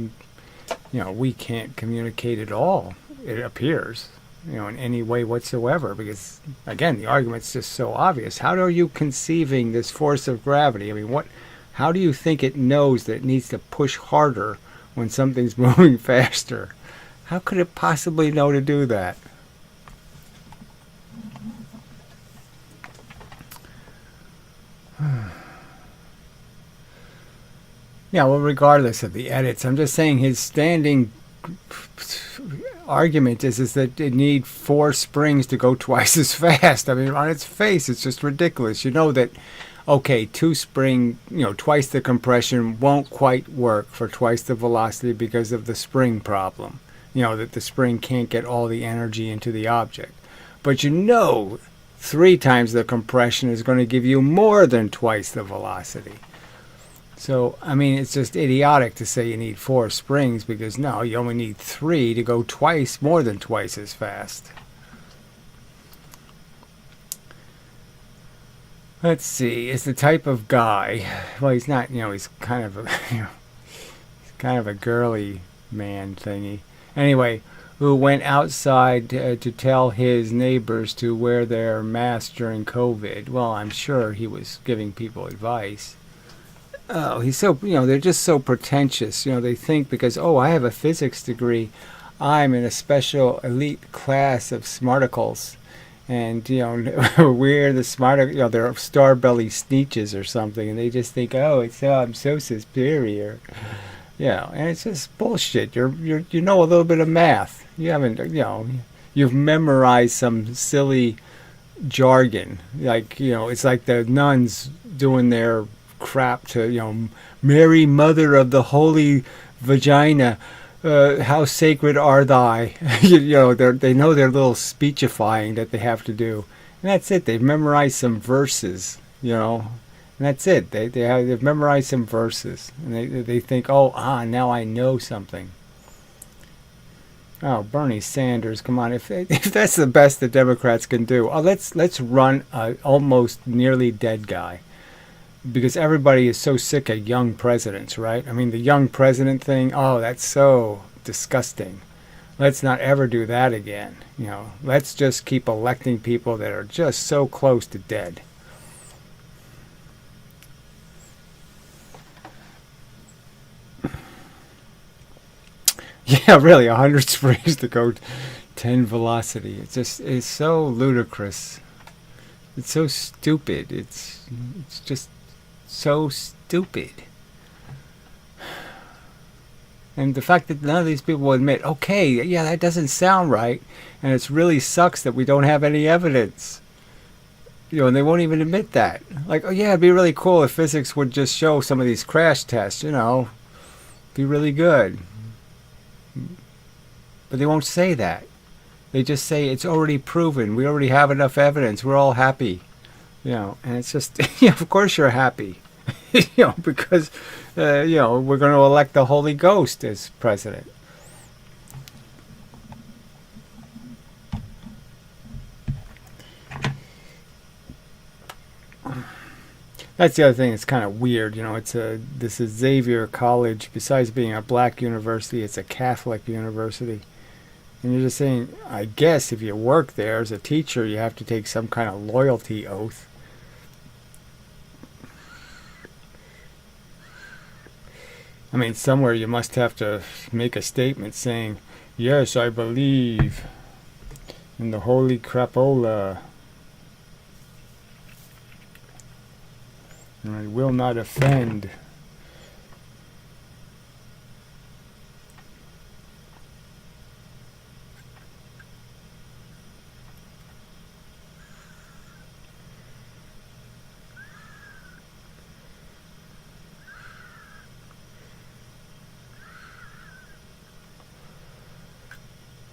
we can't communicate at all, it appears, in any way whatsoever, because again the argument's just so obvious. How are you conceiving this force of gravity? I mean, how do you think it knows that it needs to push harder when something's moving faster? How could it possibly know to do that? Yeah, well, regardless of the edits, I'm just saying his standing argument is that it need 4 springs to go twice as fast. I mean, on its face, it's just ridiculous. You know that, okay, 2 spring, twice the compression won't quite work for twice the velocity because of the spring problem. That the spring can't get all the energy into the object. But 3 times the compression is going to give you more than twice the velocity. So, I mean, it's just idiotic to say you need 4 springs, because no, you only need 3 to go more than twice as fast. Let's see, it's the type of guy, well, he's not, he's kind of a, he's kind of a girly man thingy. Anyway, who went outside to tell his neighbors to wear their masks during COVID. Well, I'm sure he was giving people advice. Oh, he's so, they're just so pretentious. They think because, I have a physics degree, I'm in a special elite class of smarticles. And, we're the smarter, they're star-belly sneeches or something. And they just think, I'm so superior. And it's just bullshit. You know a little bit of math. You haven't, you've memorized some silly jargon. Like, it's like the nuns doing their crap to, Mary, Mother of the Holy Vagina, how sacred are thy? They know their little speechifying that they have to do. And that's it. They've memorized some verses, And that's it. They've memorized some verses. And they think, now I know something. Oh, Bernie Sanders, come on. If that's the best the Democrats can do, let's run a almost nearly dead guy. Because everybody is so sick of young presidents, right? I mean, the young president thing, that's so disgusting. Let's not ever do that again. Let's just keep electing people that are just so close to dead. Yeah, really, 100 springs to go 10 velocity. It's so ludicrous. It's so stupid. It's just so stupid. And the fact that none of these people will admit, that doesn't sound right, and it really sucks that we don't have any evidence. And they won't even admit that. Like, it'd be really cool if physics would just show some of these crash tests, be really good. But they won't say that. They just say it's already proven. We already have enough evidence. We're all happy. And it's just, of course you're happy. Because, we're going to elect the Holy Ghost as president. That's the other thing. It's kind of weird. This is Xavier College. Besides being a black university, it's a Catholic university. And you're just saying, I guess if you work there as a teacher, you have to take some kind of loyalty oath. I mean, somewhere you must have to make a statement saying, Yes, I believe in the holy crapola. And I will not offend.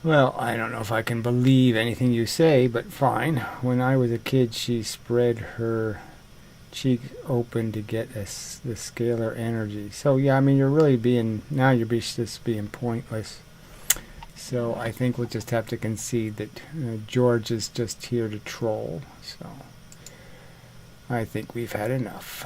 Well, I don't know if I can believe anything you say, but fine. When I was a kid, she spread her cheek open to get the scalar energy. So yeah, I mean, you're really being, now you're just being pointless. So I think we'll just have to concede that George is just here to troll. So I think we've had enough.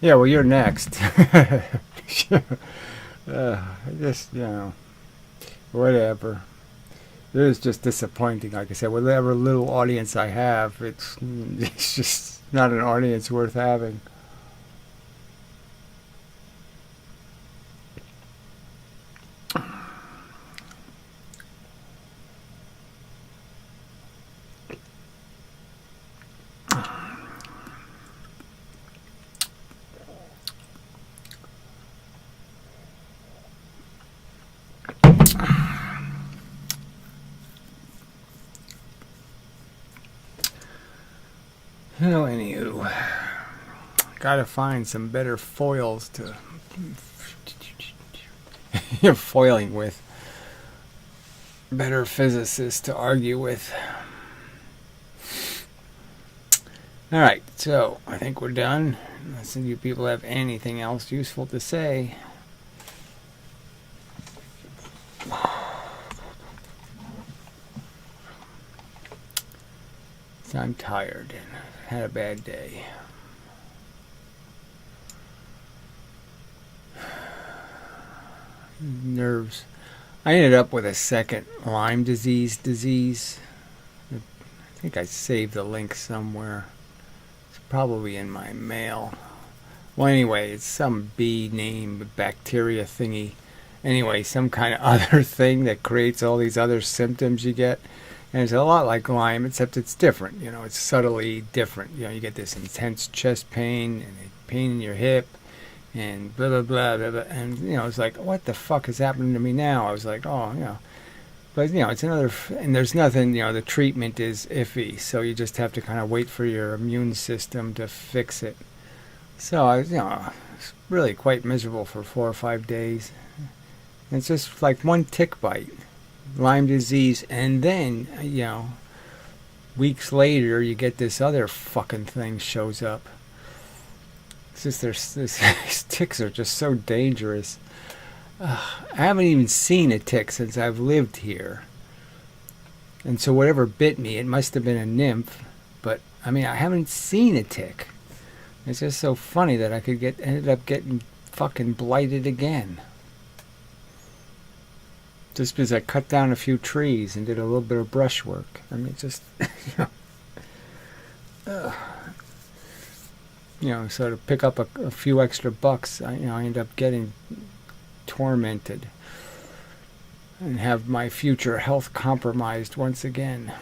Yeah, well, you're next. Just, whatever. It is just disappointing. Like I said, whatever little audience I have, it's just not an audience worth having. Well, anywho, gotta find some better foils to foiling with. Better physicists to argue with. Alright, so I think we're done. Unless you people have anything else useful to say. So I'm tired and I've had a bad day. Nerves. I ended up with a second Lyme disease. I think I saved the link somewhere. It's probably in my mail. Well, anyway, it's some bee name bacteria thingy. Anyway, some kind of other thing that creates all these other symptoms you get. And it's a lot like Lyme, except it's different. It's subtly different. You get this intense chest pain and pain in your hip and blah, blah, blah, blah, blah. And, it's like, what the fuck is happening to me now? I was like, oh. But, it's another, and there's nothing, the treatment is iffy. So you just have to kind of wait for your immune system to fix it. So I was, really quite miserable for 4 or 5 days. And it's just like one tick bite. Lyme disease, and then weeks later you get this other fucking thing shows up. It's just these ticks are just so dangerous. I haven't even seen a tick since I've lived here, and so whatever bit me, it must have been a nymph. But I mean, I haven't seen a tick. It's just so funny that I ended up getting fucking blighted again. Just because I cut down a few trees and did a little bit of brush work. I mean, just, so to pick up a few extra bucks, I end up getting tormented and have my future health compromised once again.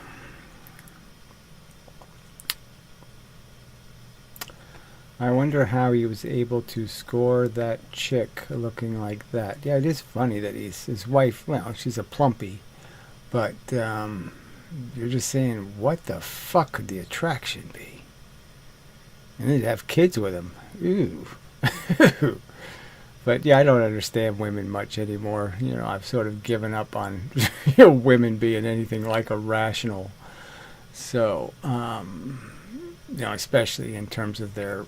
I wonder how he was able to score that chick looking like that. Yeah, it is funny that his wife, well, she's a plumpy, but you're just saying, what the fuck could the attraction be? And they'd have kids with him. Ooh. But yeah, I don't understand women much anymore. I've sort of given up on women being anything like irrational. So, especially in terms of their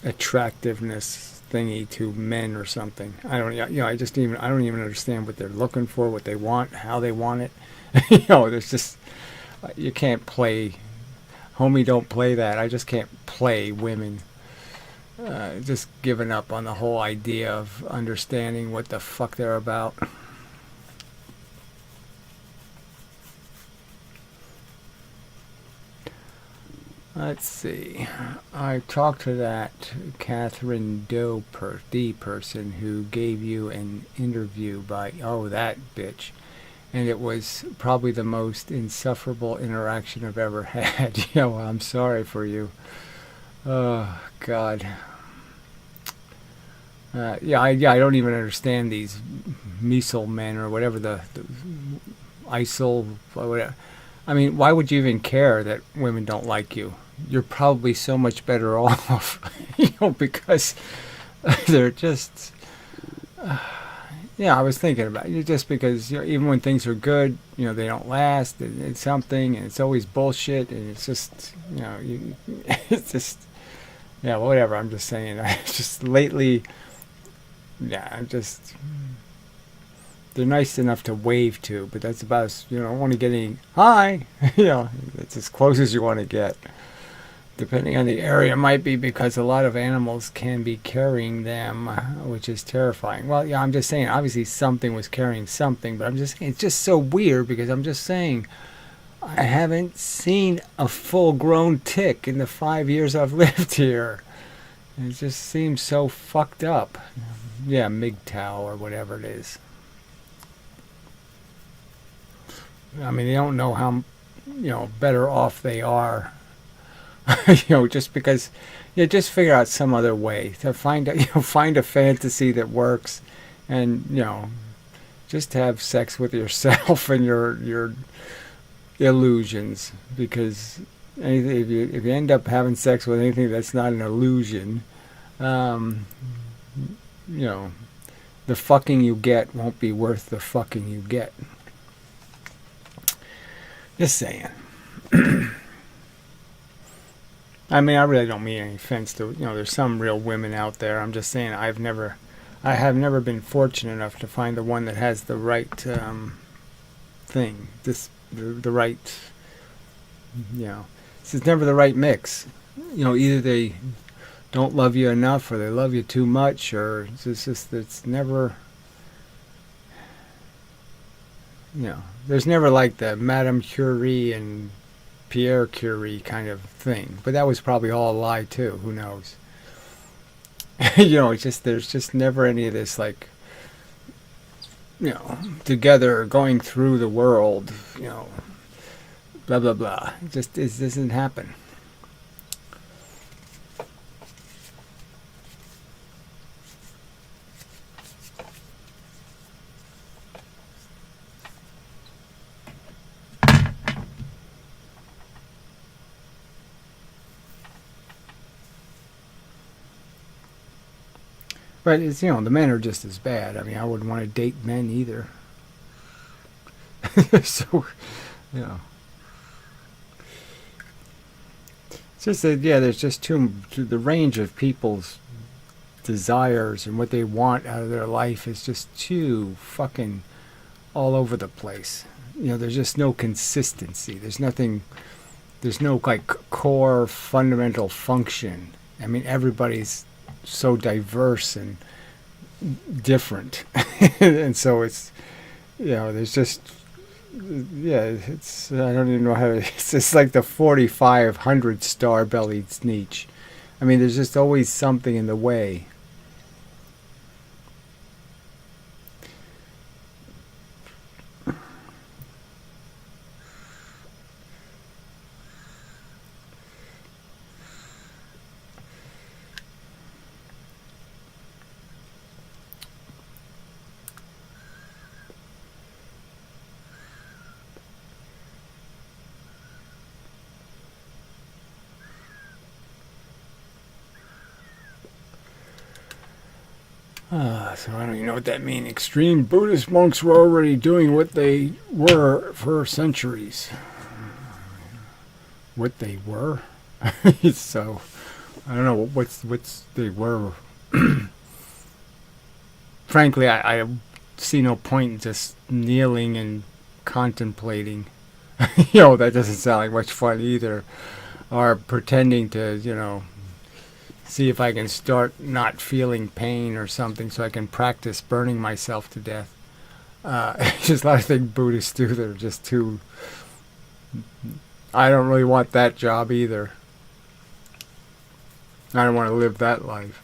attractiveness thingy to men or something. I don't, I don't even understand what they're looking for, what they want, how they want it. There's just, you can't play, homie, don't play that. I just can't play women. Just giving up on the whole idea of understanding what the fuck they're about. Let's see. I talked to that Catherine D person who gave you an interview by, oh, that bitch. And it was probably the most insufferable interaction I've ever had. Well, I'm sorry for you. Oh, God. I don't even understand these Measle men or whatever the ISIL, whatever. I mean, why would you even care that women don't like you? You're probably so much better off, because they're just. I was thinking about it. Just because even when things are good, they don't last. It's something, and it's always bullshit, and it's just, it's just, whatever. I'm just saying. I just lately, I'm just. They're nice enough to wave to, but that's about, I don't want to get any, hi, that's as close as you want to get. Depending on the area, it might be because a lot of animals can be carrying them, which is terrifying. Well, I'm just saying, obviously something was carrying something, but I'm just saying, it's just so weird because I'm just saying, I haven't seen a full-grown tick in the 5 years I've lived here. It just seems so fucked up. MGTOW or whatever it is. I mean, they don't know how, better off they are. Just because, just figure out some other way to find a fantasy that works, and just have sex with yourself and your illusions. Because if you end up having sex with anything that's not an illusion, the fucking you get won't be worth the fucking you get. Just saying. I mean, I really don't mean any offense to, there's some real women out there. I'm just saying I have never been fortunate enough to find the one that has the right thing. The right, it's never the right mix. Either they don't love you enough or they love you too much, or it's never, there's never like the Madame Curie and Pierre Curie kind of thing. But that was probably all a lie too. Who knows? It's just, there's just never any of this like, together going through the world, blah, blah, blah. It doesn't happen. But it's, the men are just as bad. I mean, I wouldn't want to date men either. So, it's just that, there's just the range of people's desires and what they want out of their life is just too fucking all over the place. There's just no consistency. There's no like core fundamental function. I mean, everybody's so diverse and different. And so it's, there's just, it's, I don't even know how to, it's like the 4,500 star-bellied sneetch. I mean, there's just always something in the way. So I don't even know what that means. Extreme Buddhist monks were already doing what they were for centuries. What they were? So, I don't know what's they were. Frankly, I see no point in just kneeling and contemplating. That doesn't sound like much fun either. Or pretending to, see if I can start not feeling pain or something so I can practice burning myself to death. Just a lot of things Buddhists do that are just too. I don't really want that job either. I don't want to live that life.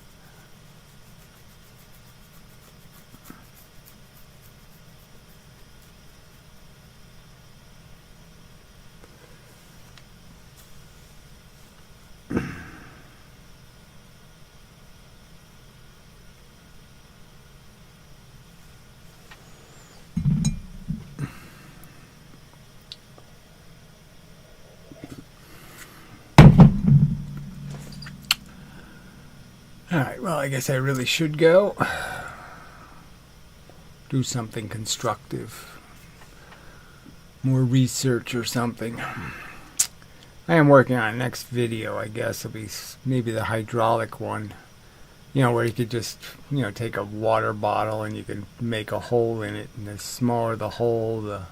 Alright, well, I guess I really should go. Do something constructive. More research or something. I am working on a next video, I guess. It'll be maybe the hydraulic one. Where you could just, take a water bottle and you could make a hole in it. And the smaller the hole, the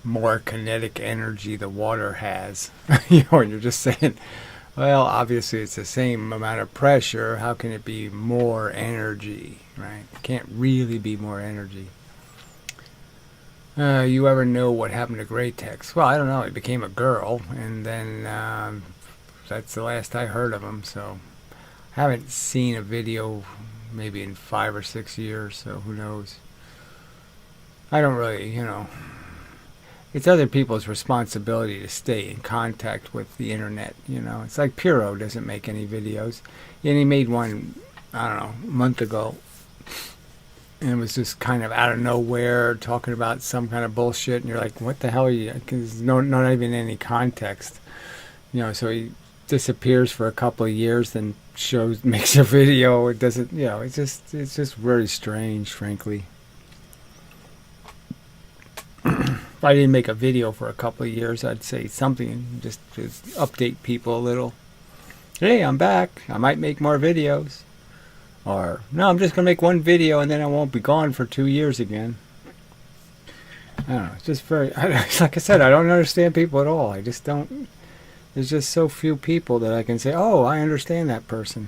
more kinetic energy the water has. And you're just saying, well, obviously it's the same amount of pressure. How can it be more energy, right? It can't really be more energy. You ever know what happened to Greatex? Well, I don't know. He became a girl, and then that's the last I heard of him. So I haven't seen a video maybe in 5 or 6 years, so who knows? I don't really, It's other people's responsibility to stay in contact with the internet, It's like Puro doesn't make any videos. And he made one, I don't know, a month ago. And it was just kind of out of nowhere, talking about some kind of bullshit. And you're like, what the hell are you? Because not even any context. So he disappears for a couple of years, then makes a video. It doesn't, it's just very strange, frankly. If I didn't make a video for a couple of years, I'd say something, just to update people a little. Hey, I'm back. I might make more videos. Or, no, I'm just going to make one video and then I won't be gone for 2 years again. I don't know. It's just like I said, I don't understand people at all. I just don't. There's just so few people that I can say, oh, I understand that person.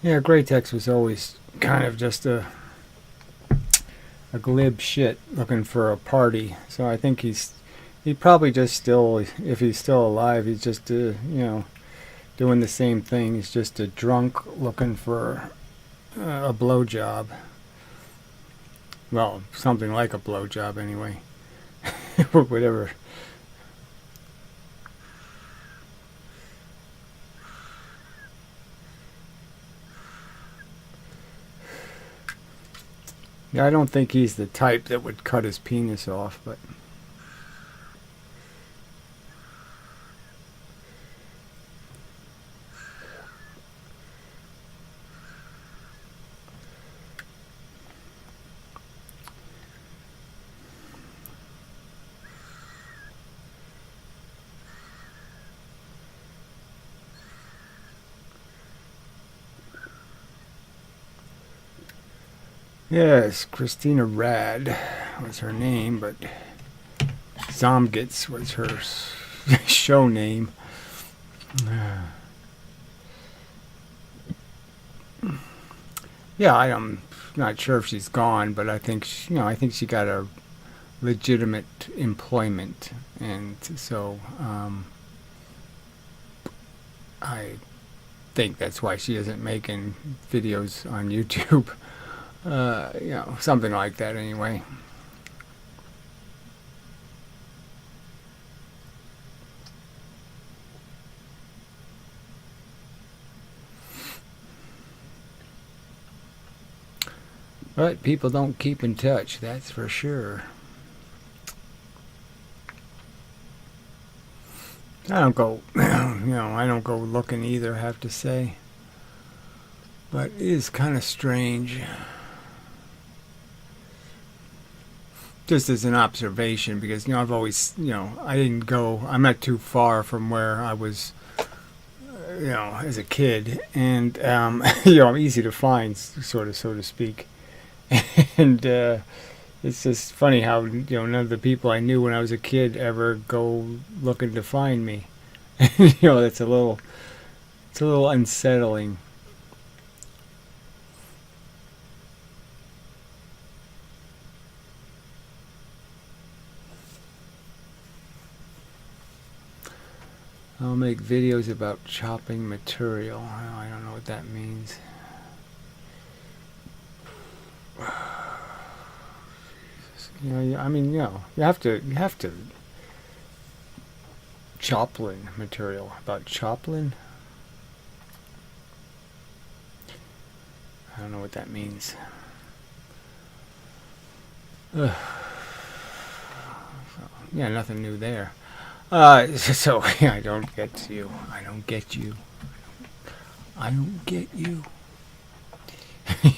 Yeah, Greatex was always kind of just a glib shit looking for a party. So I think he probably just still, if he's still alive, he's just doing the same thing. He's just a drunk looking for a blowjob. Well, something like a blowjob anyway. Whatever. Yeah, I don't think he's the type that would cut his penis off, but... Yes, Christina Rad was her name, but Zomgits was her show name. Yeah, I'm not sure if she's gone, but I think I think she got a legitimate employment, and so I think that's why she isn't making videos on YouTube. Something like that anyway. But people don't keep in touch, that's for sure. I don't go, I don't go looking either, I have to say. But it is kind of strange. Just as an observation, because, I've always, I'm not too far from where I was, as a kid. And, I'm easy to find, sort of, so to speak. And, it's just funny how, none of the people I knew when I was a kid ever go looking to find me. It's a little unsettling. I'll make videos about chopping material. Well, I don't know what that means. You have to Joplin material. About Joplin? I don't know what that means. Ugh. Yeah, nothing new there. So I don't get you. I don't get you. I don't get you.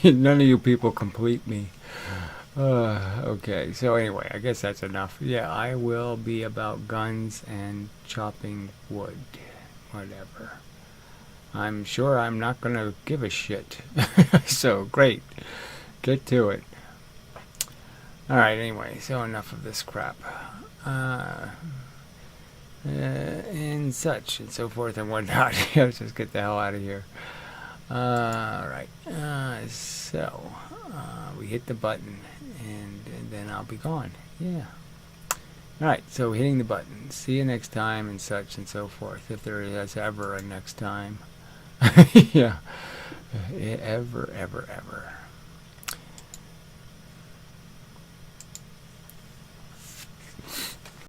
None of you people complete me. Okay, so anyway, I guess that's enough. Yeah, I will be about guns and chopping wood. Whatever. I'm sure I'm not going to give a shit. So, great. Get to it. Alright, anyway, so enough of this crap. And such, and so forth and whatnot. Let's just get the hell out of here. Alright, so we hit the button, and then I'll be gone. Yeah. Alright, so hitting the button. See you next time, and such and so forth, if there is ever a next time. Yeah. Ever, ever, ever.